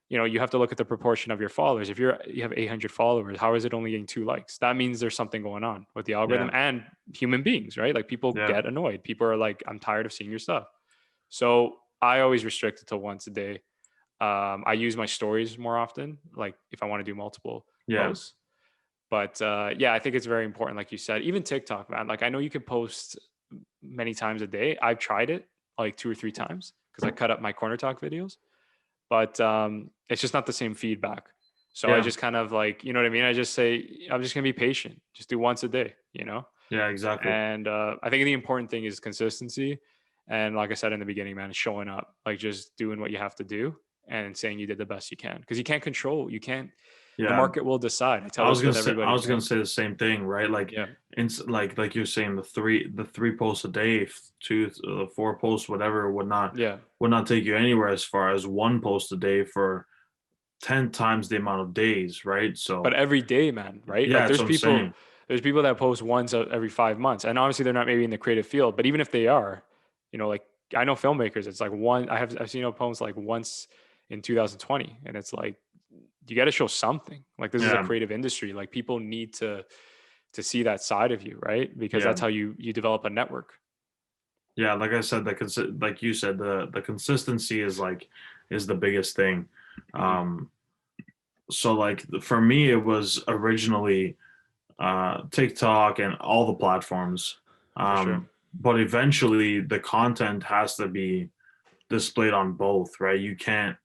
yeah, you have to look at the proportion of your followers. If you have 800 followers, how is it only getting 2 likes? That means there's something going on with the algorithm yeah, and human beings, right? Like people yeah, get annoyed. People are like, I'm tired of seeing your stuff. So I always restrict it to once a day. I use my stories more often, like if I want to do multiple yeah, posts. But yeah, I think it's very important, like you said. Even TikTok, man. Like I know you can post many times a day. I've tried it like 2 or 3 times because I cut up my corner talk videos, but it's just not the same feedback. So I yeah, just kind of like, you know what I mean? I just say, I'm just gonna be patient. Just do once a day. yeah, exactly. And I think the important thing is consistency. And like I said in the beginning, man, showing up, like just doing what you have to do and saying you did the best you can. Because you can't, the Yeah, market will decide. I tell this with I everybody, was gonna right? say the same thing, right? Like, Yeah. like you're saying, the three posts a day, two, four posts, whatever, Yeah. would not take you anywhere, as far as one post a day for 10 times the amount of days, right? But So every day, man, right? yeah, Like that's there's what I'm people, saying. There's people that post once every 5 months, and obviously they're not maybe in the creative field, but even if they are, like I know filmmakers, it's like I've seen a post like once in 2020, and it's like you got to show something. Like this is a Yeah, creative industry. Like people need to see that side of you, right? Because yeah, that's how you develop a network. yeah. Like I said, like you said, the consistency is the biggest thing. Hmm. Um, so like for me, it was originally TikTok and all the platforms, For sure. but eventually the content has to be displayed on both, right? You can't.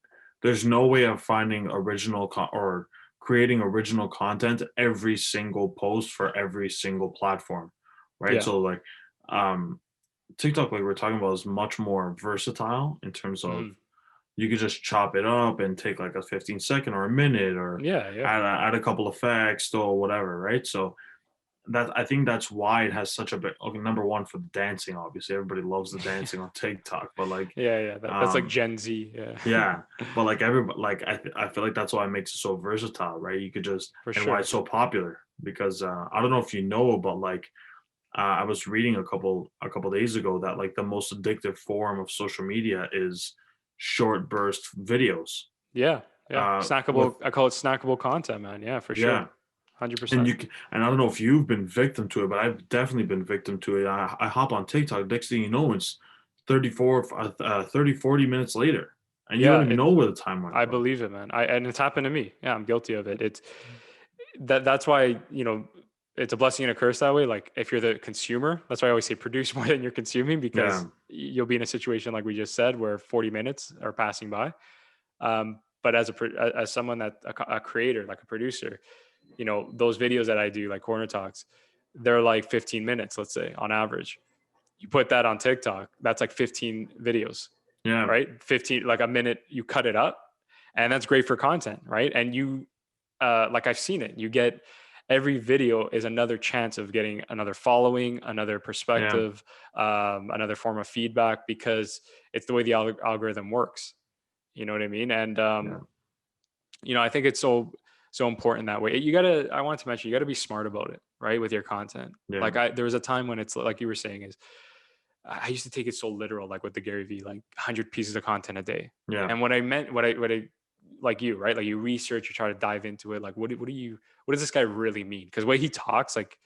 There's no way of finding or creating original content every single post for every single platform, right? Yeah. So like um TikTok, like we're talking about, is much more versatile in terms of Hmm. you could just chop it up and take like a 15-second or a minute or Yeah. Yeah. add a couple effects or whatever, right? So that I think that's why it has such a big, okay, number one for the dancing, obviously everybody loves the dancing on TikTok, but like Yeah. Yeah. That's like um Gen Z. Yeah. yeah, but like everybody, like I feel like that's why it makes it so versatile, right? You could just, For and why sure. it's so popular because I don't know if you know, but like I was reading a couple days ago that like the most addictive form of social media is short burst videos. Yeah. Yeah. With Snackable. I call it snackable content, man. Yeah, for sure. Yeah, 100%. and and I don't know if you've been victim to it, but I've definitely been victim to it. I hop on TikTok, next thing you know, it's 30, 40 minutes later, and you don't Yeah. even know where the time went I from. believe it, man. And it's happened to me. Yeah, I'm guilty of it. That's why, it's a blessing and a curse that way. Like if you're the consumer, that's why I always say produce more than you're consuming, because Yeah, you'll be in a situation like we just said where 40 minutes are passing by. But as someone a creator, like a producer, those videos that I do, like corner talks, they're like 15 minutes, let's say on average. You put that on TikTok, that's like 15 videos, yeah, right? 15, like a minute, you cut it up, and that's great for content, right? And like I've seen it, you get every video is another chance of getting another following, another yeah, perspective, another form of feedback, because it's the way the algorithm works. You know what I mean? And yeah, I think it's so important that way. I wanted to mention, you gotta be smart about it, right? With your content. yeah, Like there was a time when it's like you were saying is I used to take it so literal, like with the Gary V, like 100 pieces of content a day. yeah, And what I meant, what I like you, right? Like you research, you try to dive into it. Like what does this guy really mean? Because the way he talks, like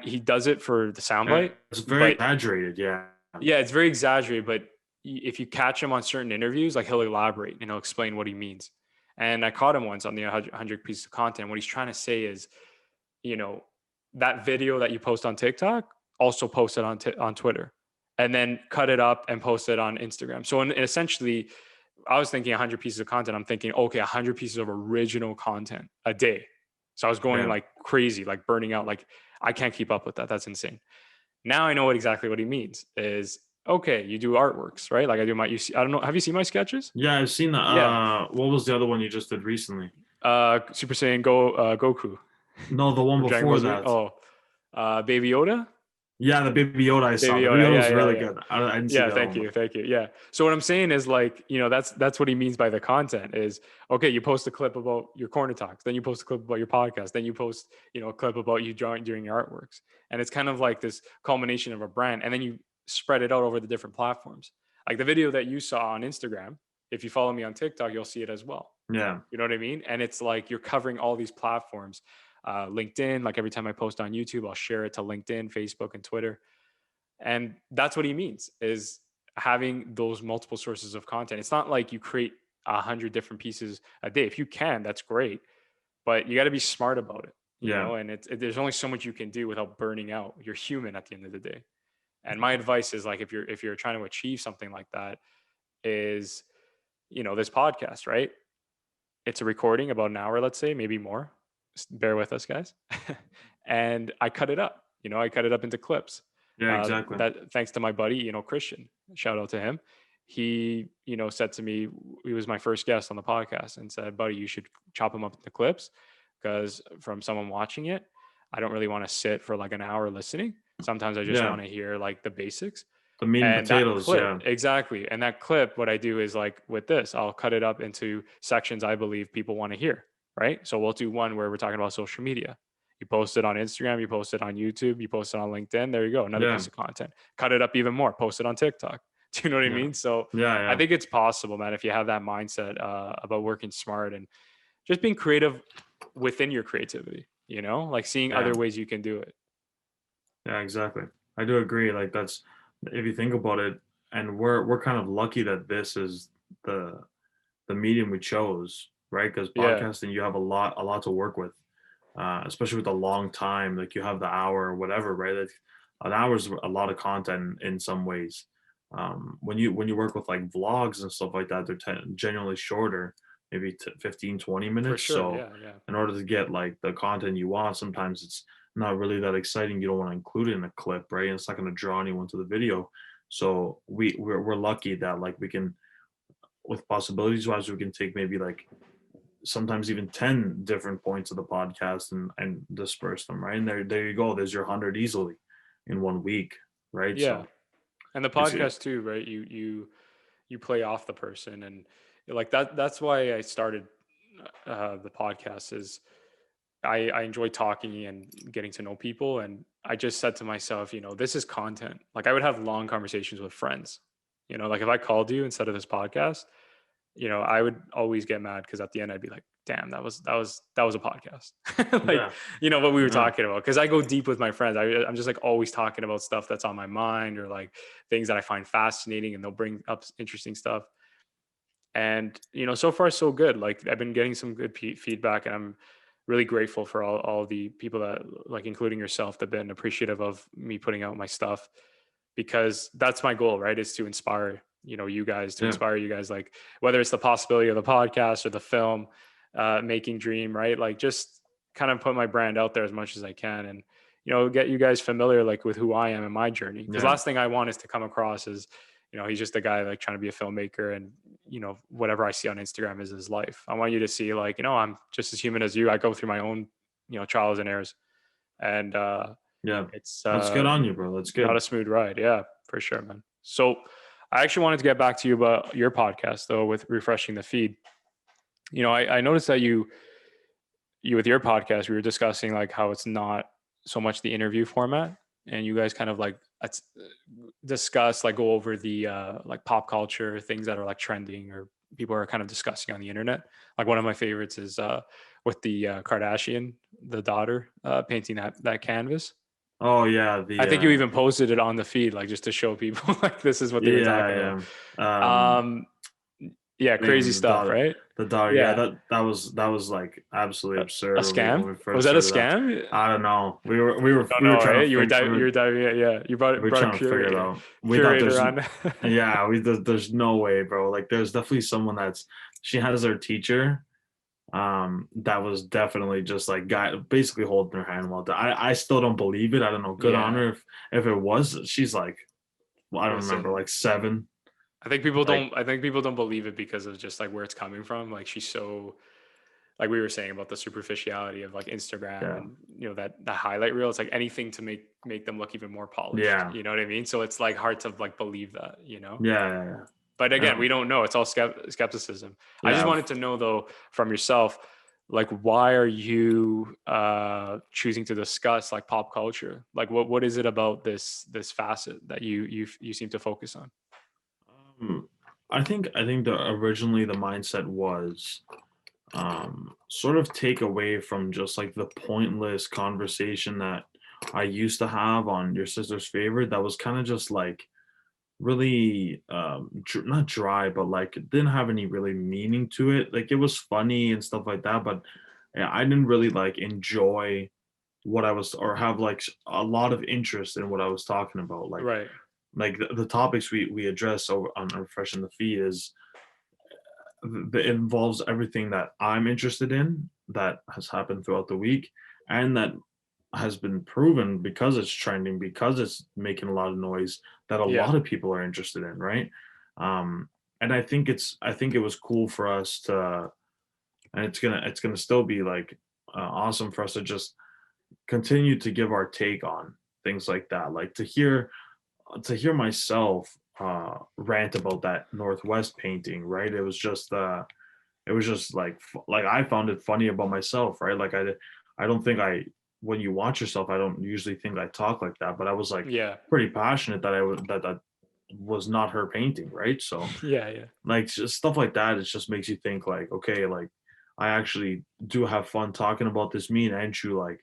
he does it for the yeah. soundbite, It's very but exaggerated. Yeah, yeah, it's very exaggerated. But if you catch him on certain interviews, like he'll elaborate and he'll explain what he means. And I caught him once on the 100 pieces of content. What he's trying to say is, you know, that video that you post on TikTok, also post it on Twitter, and then cut it up and post it on Instagram. So essentially, I was thinking 100 pieces of content. I'm thinking, okay, 100 pieces of original content a day. So I was going yeah, like crazy, like burning out. Like I can't keep up with that. That's insane. Now I know exactly what he means. Is okay, you do artworks, right? Like I do my. You see, I don't know. Have you seen my sketches? yeah. I've seen that. Yeah. What was the other one you just did recently? Super Saiyan Goku No, the one from Dragon before Ball Z. that. Oh, Baby Yoda. Yeah, the Baby Yoda I saw. Baby The Baby Yoda. Yoda Yeah, was yeah, really yeah. good. I didn't see Yeah, the other thank one you. though. Thank you. Yeah. So what I'm saying is like, that's what he means by the content is okay, you post a clip about your corner talks, then you post a clip about your podcast, then you post, a clip about you drawing during your artworks. And it's kind of like this culmination of a brand. And then you spread it out over the different platforms. Like the video that you saw on Instagram, if you follow me on TikTok, you'll see it as well. Yeah, You know what I mean? And it's like you're covering all these platforms. LinkedIn, like every time I post on YouTube, I'll share it to LinkedIn, Facebook, and Twitter. And that's what he means is having those multiple sources of content. It's not like you create 100 different pieces a day. If you can, that's great, but you got to be smart about it, yeah, and there's only so much you can do without burning out. You're human at the end of the day. And my advice is like, if you're trying to achieve something like that, is, this podcast, right? It's a recording about an hour, let's say, maybe more. Bear with us, guys. And I cut it up. I cut it up into clips. yeah. Exactly. That thanks to my buddy, Christian. Shout out to him. He, said to me, he was my first guest on the podcast, and said, "Buddy, you should chop them up into clips, because from someone watching it, I don't really want to sit for like an hour listening. Sometimes I just Yeah, want to hear like the basics." the meat and And that potatoes. clip, Yeah, exactly. And that clip, what I do is like with this, I'll cut it up into sections I believe people want to hear, right? So we'll do one where we're talking about social media. You post it on Instagram, you post it on YouTube, you post it on LinkedIn. There you go, another Yeah. piece of content. Cut it up even more, post it on TikTok. Do you know what I Yeah. mean? So Yeah. I Yeah. think it's possible, man, if you have that mindset about working smart and just being creative within your creativity, like seeing Yeah. other ways you can do it. Yeah, exactly. I do agree. Like that's if you think about it, and we're kind of lucky that this is the the medium we chose, right? Because Yeah, podcasting, you have a lot to work with, especially with a long time. Like you have the hour or whatever, right? Like, an hour is a lot of content in some ways. When you work with like vlogs and stuff like that, they're generally shorter, maybe 15, 20 for minutes. sure. So Yeah, yeah. in order to get like the content you want, sometimes it's not really that exciting. You don't want to include it in a clip, right? And it's not going to draw anyone to the video. So we're lucky that like we can, with possibilities wise, we can take maybe like sometimes even 10 different points of the podcast and disperse them, right? And there you go. There's your 100 easily in 1 week, right? Yeah. So And the it's it. podcast too, right? You play off the person, and like that's why I started the podcast is I enjoy talking and getting to know people. And I just said to myself, this is content. Like I would have long conversations with friends, like if I called you instead of this podcast, I would always get mad because at the end I'd be like, damn, that was a podcast. Like, Yeah. what we were Yeah. talking about. Cause I go deep with my friends. I'm just like always talking about stuff that's on my mind or like things that I find fascinating, and they'll bring up interesting stuff. And, so far so good. Like I've been getting some good feedback, and I'm really grateful for all the people that, like, including yourself, that have been appreciative of me putting out my stuff, because that's my goal, right? Is to inspire, you guys, to Yeah. inspire you guys, like whether it's the possibility of the podcast or the film, making dream, right? Like just kind of put my brand out there as much as I can, and, get you guys familiar, like with who I am and my journey. Cause Yeah. last thing I want is to come across as, he's just a guy like trying to be a filmmaker, and, whatever I see on Instagram is his life. I want you to see, like, I'm just as human as you. I go through my own, trials and errors, and Yeah. it's That's good on you, bro. That's not good. a smooth ride. Yeah, for sure, man. So I actually wanted to get back to you about your podcast though, with refreshing the feed. I noticed that you with your podcast, we were discussing like how it's not so much the interview format, and you guys kind of like discuss, like go over the like pop culture things that are like trending or people are kind of discussing on the internet. Like one of my favorites is with the Kardashian, the daughter, painting that canvas. Oh yeah. I The think you even posted it on the feed, like just to show people like this is what they were talking about. yeah. Yeah. Um, yeah, crazy Leaving stuff, right? the daughter. Yeah, Yeah, that was like absolutely a absurd scam. when we Was first that a started that. scam? I don't know. We were No, trying to right? You were figure diving. You were diving. Yeah, yeah. You we brought were a trying to figure it out. We thought curator on. there's no way, bro. Like there's definitely someone that's she has her teacher. That was definitely just like guy basically holding her hand while I still don't believe it. I don't know. Good on Yeah. her if it was. She's like, well, I don't remember, Listen, like 7. I think people Like don't. I think people don't believe it because of just like where it's coming from. Like she's so, like we were saying about the superficiality of like Instagram yeah, and that highlight reel. It's like anything to make them look even more polished. yeah, You know what I mean? So it's like hard to like believe that. yeah, yeah, But yeah. again, we don't know. It's all skepticism. I just Yeah. wanted to know though from yourself, like why are you choosing to discuss like pop culture? Like what is it about this facet that you seem to focus on? Um, I think the originally the mindset was sort of take away from just like the pointless conversation that I used to have on your sister's favorite. That was kind of just like really not dry, but like it didn't have any really meaning to it. Like it was funny and stuff like that, but yeah, I didn't really like enjoy what I was or have like a lot of interest in what I was talking about. Right. Like the topics we address over on refreshing the feed is it involves everything that I'm interested in that has happened throughout the week and that has been proven because it's trending, because it's making a lot of noise that a Yeah. lot of people are interested in, right? Um, and I think it was cool for us to, and it's gonna still be like awesome for us to just continue to give our take on things like that, like to hear myself rant about that Northwest painting, right? It was just like like I found it funny about myself, right? Like I don't think I when you watch yourself, I don't usually think I talk like that, but I was like Yeah. pretty passionate that that was not her painting, right? So Yeah. Yeah. like just stuff like that, it just makes you think like, okay, like I actually do have fun talking about this. Me and Andrew, like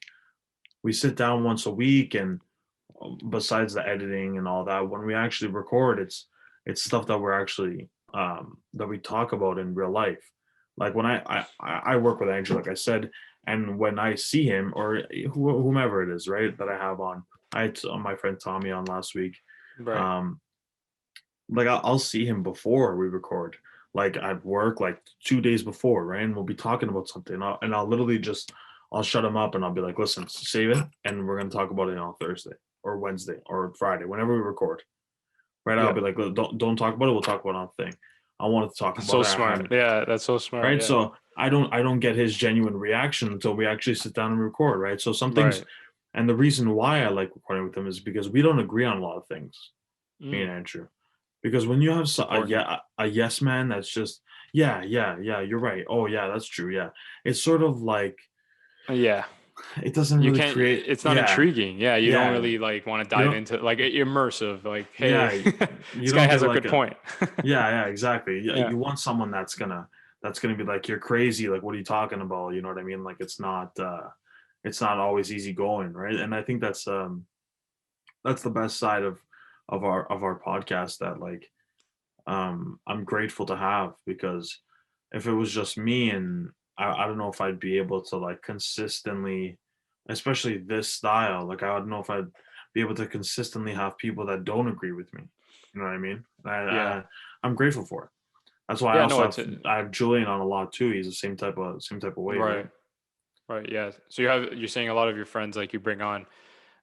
we sit down once a week, and besides the editing and all that, when we actually record, it's stuff that we're actually that we talk about in real life. Like when I work with Andrew, like I said, and when I see him or whomever it is, right, that I have on, I had my friend Tommy on last week. Right. Um, like I'll see him before we record, like at work, like 2 days before, right? And we'll be talking about something, and I'll literally just I'll shut him up and I'll be like, listen, save it, and we're gonna talk about it on Thursday or Wednesday or Friday, whenever we record. Right? I'll Yeah. be like, "Look, don't talk about it. We'll talk about it on thing. I wanted to talk That's about so it. I smart. hadn't, Yeah. That's so smart. right? Yeah. So I don't get his genuine reaction until we actually sit down and record, right? So some things, Right. and the reason why I like recording with him is because we don't agree on a lot of things, me and Mm. Andrew. Because when you have Important. a yes man that's just yeah, yeah, yeah, you're right. Oh yeah, that's true. Yeah, it's sort of like Yeah. it doesn't You really can't, create. it's not Yeah, intriguing. Yeah. You don't yeah. really like want to You dive don't. into like immersive, like, hey, Yeah, you this guy don't has get a like good a. point. Yeah, yeah, exactly. Yeah, Yeah. you want someone that's gonna be like, you're crazy. Like, what are you talking about? You know what I mean? Like, it's not always easy going, right? And I think that's the best side of our podcast that like I'm grateful to have, because if it was just me, and I don't know if I'd be able to like consistently, especially this style, like I don't know if I'd be able to consistently have people that don't agree with me. You know what I mean? Yeah. I'm grateful for it. That's why I Yeah. also No, have it's I have Julian on a lot too. He's the same type of way, right? right. Right. Yeah. So you're saying a lot of your friends like you bring on,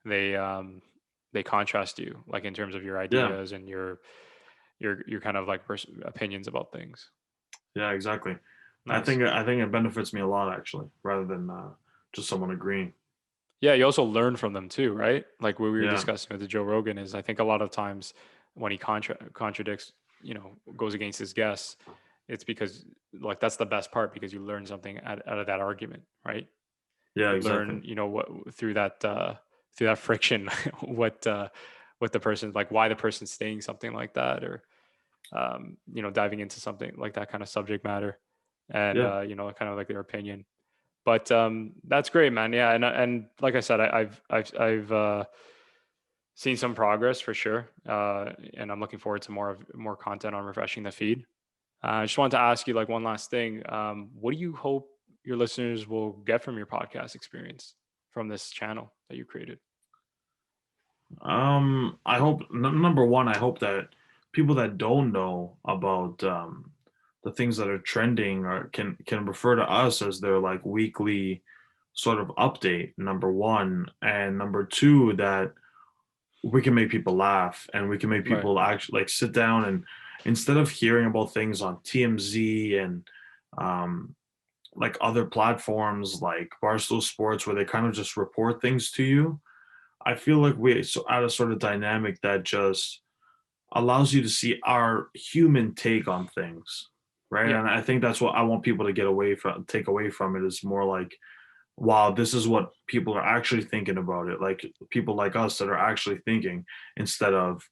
they they contrast you like in terms of your Yeah, ideas and your kind of like opinions about things. yeah, exactly. Nice. I think it benefits me a lot actually, rather than just someone agreeing. Yeah, you also learn from them too, right? Like what we were Yeah, discussing with the Joe Rogan is I think a lot of times when he contradicts, goes against his guests, it's because like that's the best part because you learn something out of that argument, right? yeah, You exactly. learn, what through that friction, what what the person's like, why the person's saying something like that, or diving into something like that kind of subject matter, and Yeah, kind of like their opinion. But that's great, man. Yeah, and like I said, I've seen some progress for sure, and I'm looking forward to more content on refreshing the feed. I just wanted to ask you like one last thing. What do you hope your listeners will get from your podcast experience from this channel that you created? I hope number one, I hope that people that don't know about the things that are trending or can refer to us as their like weekly sort of update. Number one, and number two, that we can make people laugh, and we can make Right. people actually like sit down, and instead of hearing about things on TMZ and um, like other platforms like Barstool Sports where they kind of just report things to you. I feel like we add a sort of dynamic that just allows you to see our human take on things, right? Yeah. And I think that's what I want people to take away from it, is more like, wow, this is what people are actually thinking about it. Like people like us that are actually thinking, instead of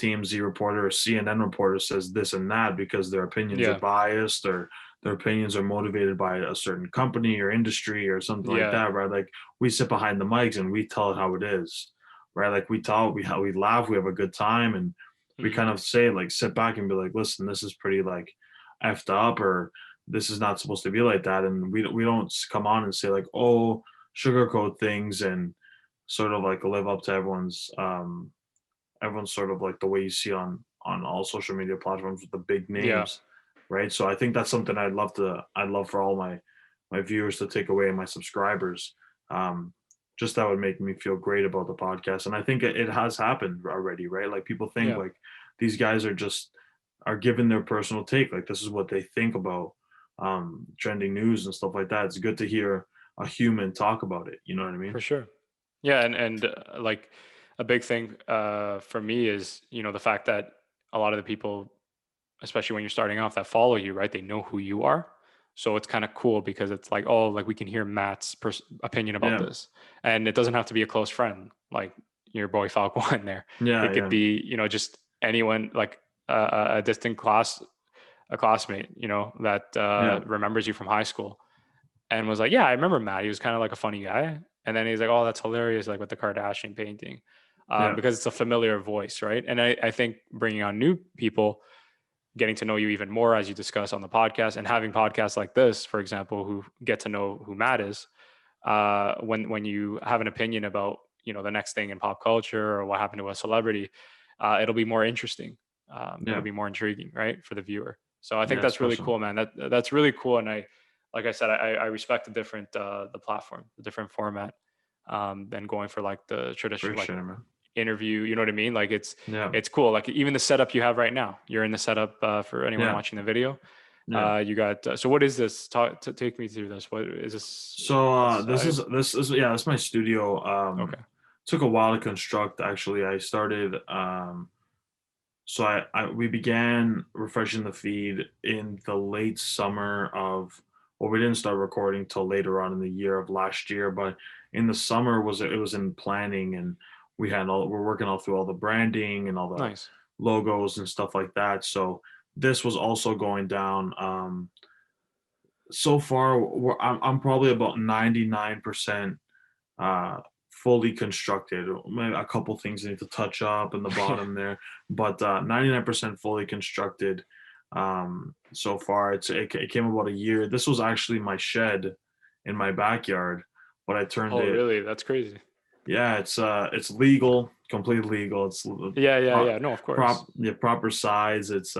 TMZ reporter or CNN reporter says this and that because their opinions are Yeah. biased, or their opinions are motivated by a certain company or industry or something like Yeah. that, right? Like we sit behind the mics and we tell it how it is, right? Like we tell we laugh, we have a good time, and we kind Hmm. of say like sit back and be like, listen, this is pretty like effed up, or this is not supposed to be like that, and we don't come on and say like, oh, sugarcoat things and sort of like live up to everyone's sort of like the way you see on all social media platforms with the big Yeah. names, right? So I think that's something I'd love for all my viewers to take away, and my subscribers. Um, just that would make me feel great about the podcast, and I think it has happened already, right? Like people think Yeah. like these guys are giving their personal take, like this is what they think about trending news and stuff like that. It's good to hear a human talk about it. You know what I mean? For sure. Yeah, and like a big thing for me is the fact that a lot of the people, especially when you're starting off, that follow you, right? They know who you are. So it's kind of cool because it's like, oh, like we can hear Matt's opinion about Yeah. this, and it doesn't have to be a close friend like your boy Falco in there. Yeah. It could Yeah. be, just anyone, like a distant a classmate, that Yeah. remembers you from high school and was like, yeah, I remember Matt. He was kind of like a funny guy. And then he's like, oh, that's hilarious, like with the Kardashian painting, Yeah. because it's a familiar voice, right? And I think bringing on new people, getting to know you even more as you discuss on the podcast, and having podcasts like this, for example, who get to know who Matt is, when you have an opinion about the next thing in pop culture or what happened to a celebrity, it'll be more interesting. It'll Yeah. be more intriguing, right, for the viewer. So I think Yeah. that's really Especially cool, man. That's really cool, and like I said, I respect the different the platform, the different format, than going for like the for traditional like sure, man. interview. You know what I mean? Like Yeah. it's cool. Like even the setup you have right now. You're in the setup, for anyone Yeah. watching the video. Yeah. You got so what is this? Take me through this. What is this? So What's this is yeah, that's my studio. okay. Took a while to construct actually. I started so I we began refreshing the feed in the late summer of, well, we didn't start recording till later on in the year of last year, but in the summer it was in planning, and we're working all through all the branding and all the Nice. logos and stuff like that. So this was also going down. So far I'm probably about 99% uh, fully constructed. Maybe a couple things need to touch up in the Yeah. bottom there, but 99% fully constructed. So far, it came about a year. This was actually my shed in my backyard, but I turned Oh, it. really? That's crazy. Yeah, it's legal, completely legal. It's Yeah, yeah, yeah. No, of course. yeah, proper size. It's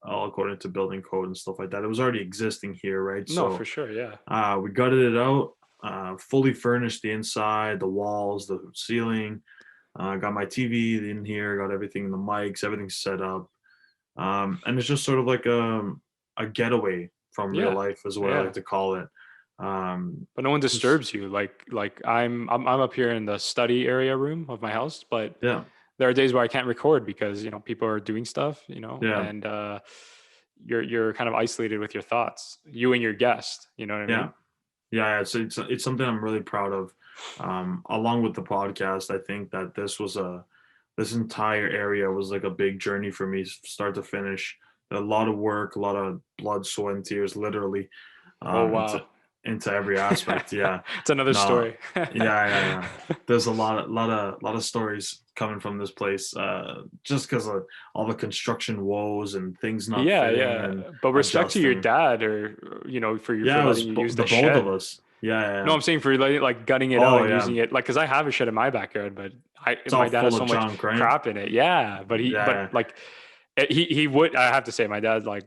all according to building code and stuff like that. It was already existing here, right? No, for So sure. Yeah. we gutted it out, fully furnished the inside, the walls, the ceiling. Got my TV in here, got everything, the mics, everything set up. And it's just sort of like a getaway from real Yeah. life, is what I like Yeah. to call it. Um, But no one just, disturbs you. Like I'm up here in the study area room of my house, but yeah, there are days where I can't record because people are doing stuff, yeah, and you're kind of isolated with your thoughts, you and your guest. You know what I yeah, mean? yeah. It's something I'm really proud of. Along with the podcast, I think that this entire area was like a big journey for me, start to finish. A lot of work, a lot of blood, sweat, and tears, literally, Oh into wow. every aspect. Yeah, It's another no, story. yeah. There's a lot of stories coming from this place, just because of all the construction woes and things not Yeah, fitting yeah. and But respect to your adjusting. dad, or for you, for Yeah, it was letting you use the the both of shed. us. Yeah, No, I'm saying for letting, like, gutting it out Oh and yeah, using it, like, because I have a shed in my backyard, but it's all my dad has full so of much junk, right? crap in it. Yeah, but Yeah, like, he would. I have to say, my dad, like,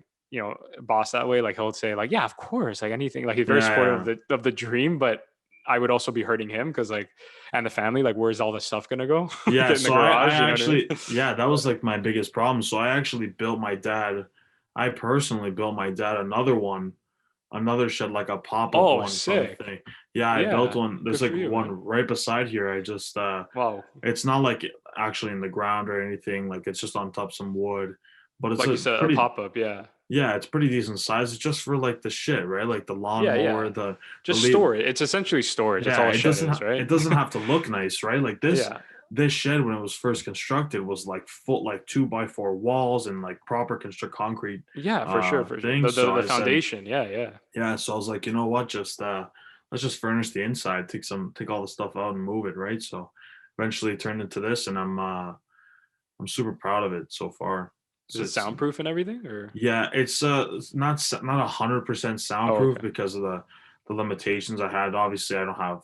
boss that way. Like, he'll say, like, yeah, of course, like anything. Like, he's very supportive yeah. of the dream, but I would also be hurting him because, like, and the family, like, where's all this stuff gonna go? Like Yeah, in the so I garage, you know what I mean? actually, yeah, that was like my biggest problem. So I actually built my dad, I personally built my dad another shed, like a pop-up Oh, one from sick. thing. Yeah, I built Yeah, one. good There's for like you, one man. right beside here. I just Wow. it's not like actually in the ground or anything. Like it's just on top of some wood. But it's Like you a said, a pretty, pop up. Yeah. yeah, it's pretty decent size. It's just for like the shit, right? Like the Yeah, lawnmower, yeah. the Just lead. store it. It's essentially storage. That's all Yeah, a shed is, right? it doesn't have to look nice, right? Like Yeah. this shed when it was first constructed was like full, like 2 by 4 walls and like proper construct concrete Yeah, for sure, for sure. The things. the So the I said, foundation. Yeah, yeah. yeah. So I was like, you know what? Just let's just furnish the inside, take all the stuff out and move it, right? So eventually it turned into this, and I'm super proud of it so far. Is So it it's, soundproof and everything, or? yeah, it's not 100% Oh, soundproof okay. because of the limitations I had. Obviously, I don't have.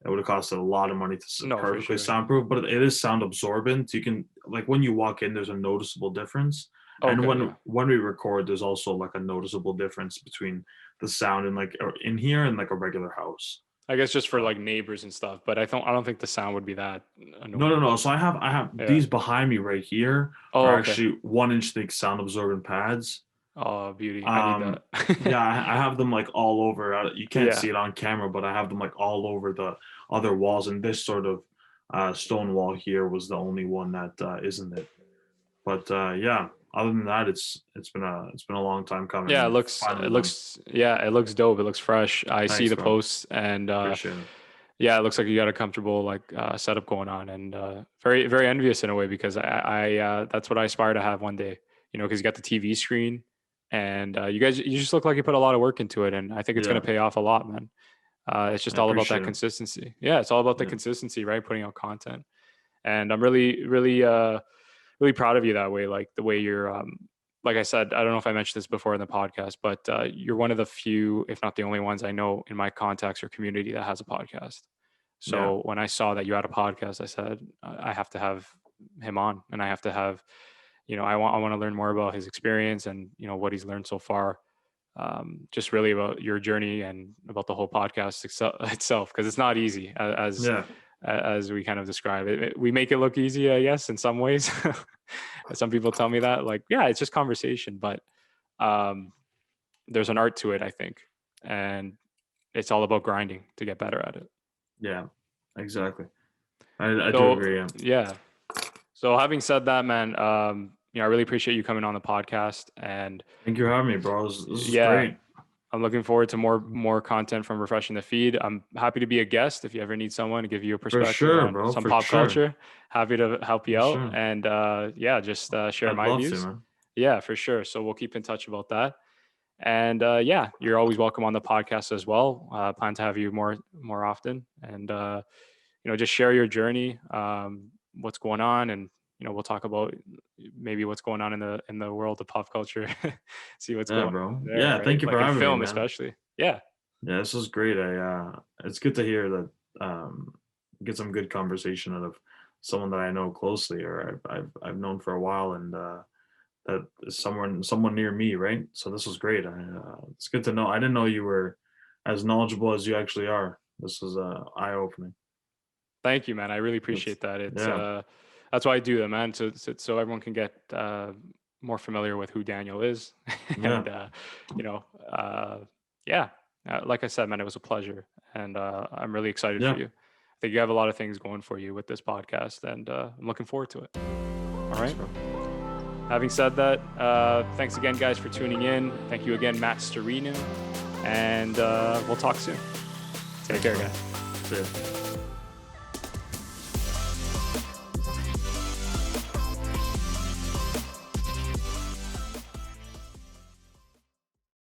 It would have costed a lot of money to No, for perfectly sure. soundproof, but it is sound absorbent. You can, like, when you walk in, there's a noticeable difference, and Okay, yeah. when we record, there's also like a noticeable difference between the sound in like in here and like a regular house. I guess just for Uh, like neighbors and stuff, but I don't think the sound would be that no, annoying. no. So I have Yeah. these behind me right here Oh, are okay. actually 1 inch thick sound absorbent pads. Oh, beauty. I need Um, that. yeah, I have them like all over. You can't Yeah. see it on camera, but I have them like all over the other walls. And this sort of stone wall here was the only one that isn't it. But yeah, other than that, it's been a long time coming, Yeah, and it's finally done. it looks dope. It looks fresh. I see Thanks, the bro. posts, and Appreciate it. yeah, it looks like you got a comfortable like setup going on, and very very envious in a way because that's what I aspire to have one day. You know, because you got the TV screen, and you just look like you put a lot of work into it, and I think it's going Yeah, to pay off a lot, man. It's I just all about that appreciate it. consistency. Yeah, it's all about the Yeah, consistency, right? Putting out content, and I'm really proud of you that way. Like the way you're, like I said, I don't know if I mentioned this before in the podcast, but you're one of the few, if not the only ones I know in my contacts or community that has a podcast. yeah, So when I saw that you had a podcast, I said, I have to have him on, and I have to have, I want to learn more about his experience and, what he's learned so far. Just really about your journey and about the whole podcast itself, because it's not easy yeah, as we kind of describe it. We make it look easy, I guess, in some ways. Some people tell me that, like, yeah, it's just conversation, but um, there's an art to it, I think, and it's all about grinding to get better at it. yeah. Exactly. I do So agree. Yeah. yeah. So having said that, man, I really appreciate you coming on the podcast, and Thank you for having me, bro. This is yeah, great. I'm looking forward to more content from Refreshing the Feed. I'm happy to be a guest if you ever need someone to give you a For perspective sure, on bro. some For pop sure. culture. Happy to help you For out, sure. and yeah, just share I'd my love to, views. man. Yeah, for sure. So we'll keep in touch about that. And yeah, you're always welcome on the podcast as well. Plan to have you more often, and just share your journey, what's going on, and we'll talk about maybe what's going on in the world of pop culture. See what's Yeah, going bro. on there, Yeah, right? thank you for Like in having me, film, man. especially. Yeah. Yeah, this is great. It's good to hear that get some good conversation out of someone that I know closely or I've known for a while, and that is someone near me, right? So this was great. It's good to know. I didn't know you were as knowledgeable as you actually are. This is eye opening. Thank you, man. I really That's appreciate that. It's yeah, that's why I do that, man. So everyone can get more familiar with who Daniel is, yeah, and you know, yeah. Like I said, man, it was a pleasure, and I'm really excited for yeah. you. I think you have a lot of things going for you with this podcast, and I'm looking forward to it. All Thanks, right. bro. Having said that, thanks again, guys, for tuning in. Thank you again, Matt Sturino, and we'll talk soon. Take Thanks, care, bro. guys. See ya.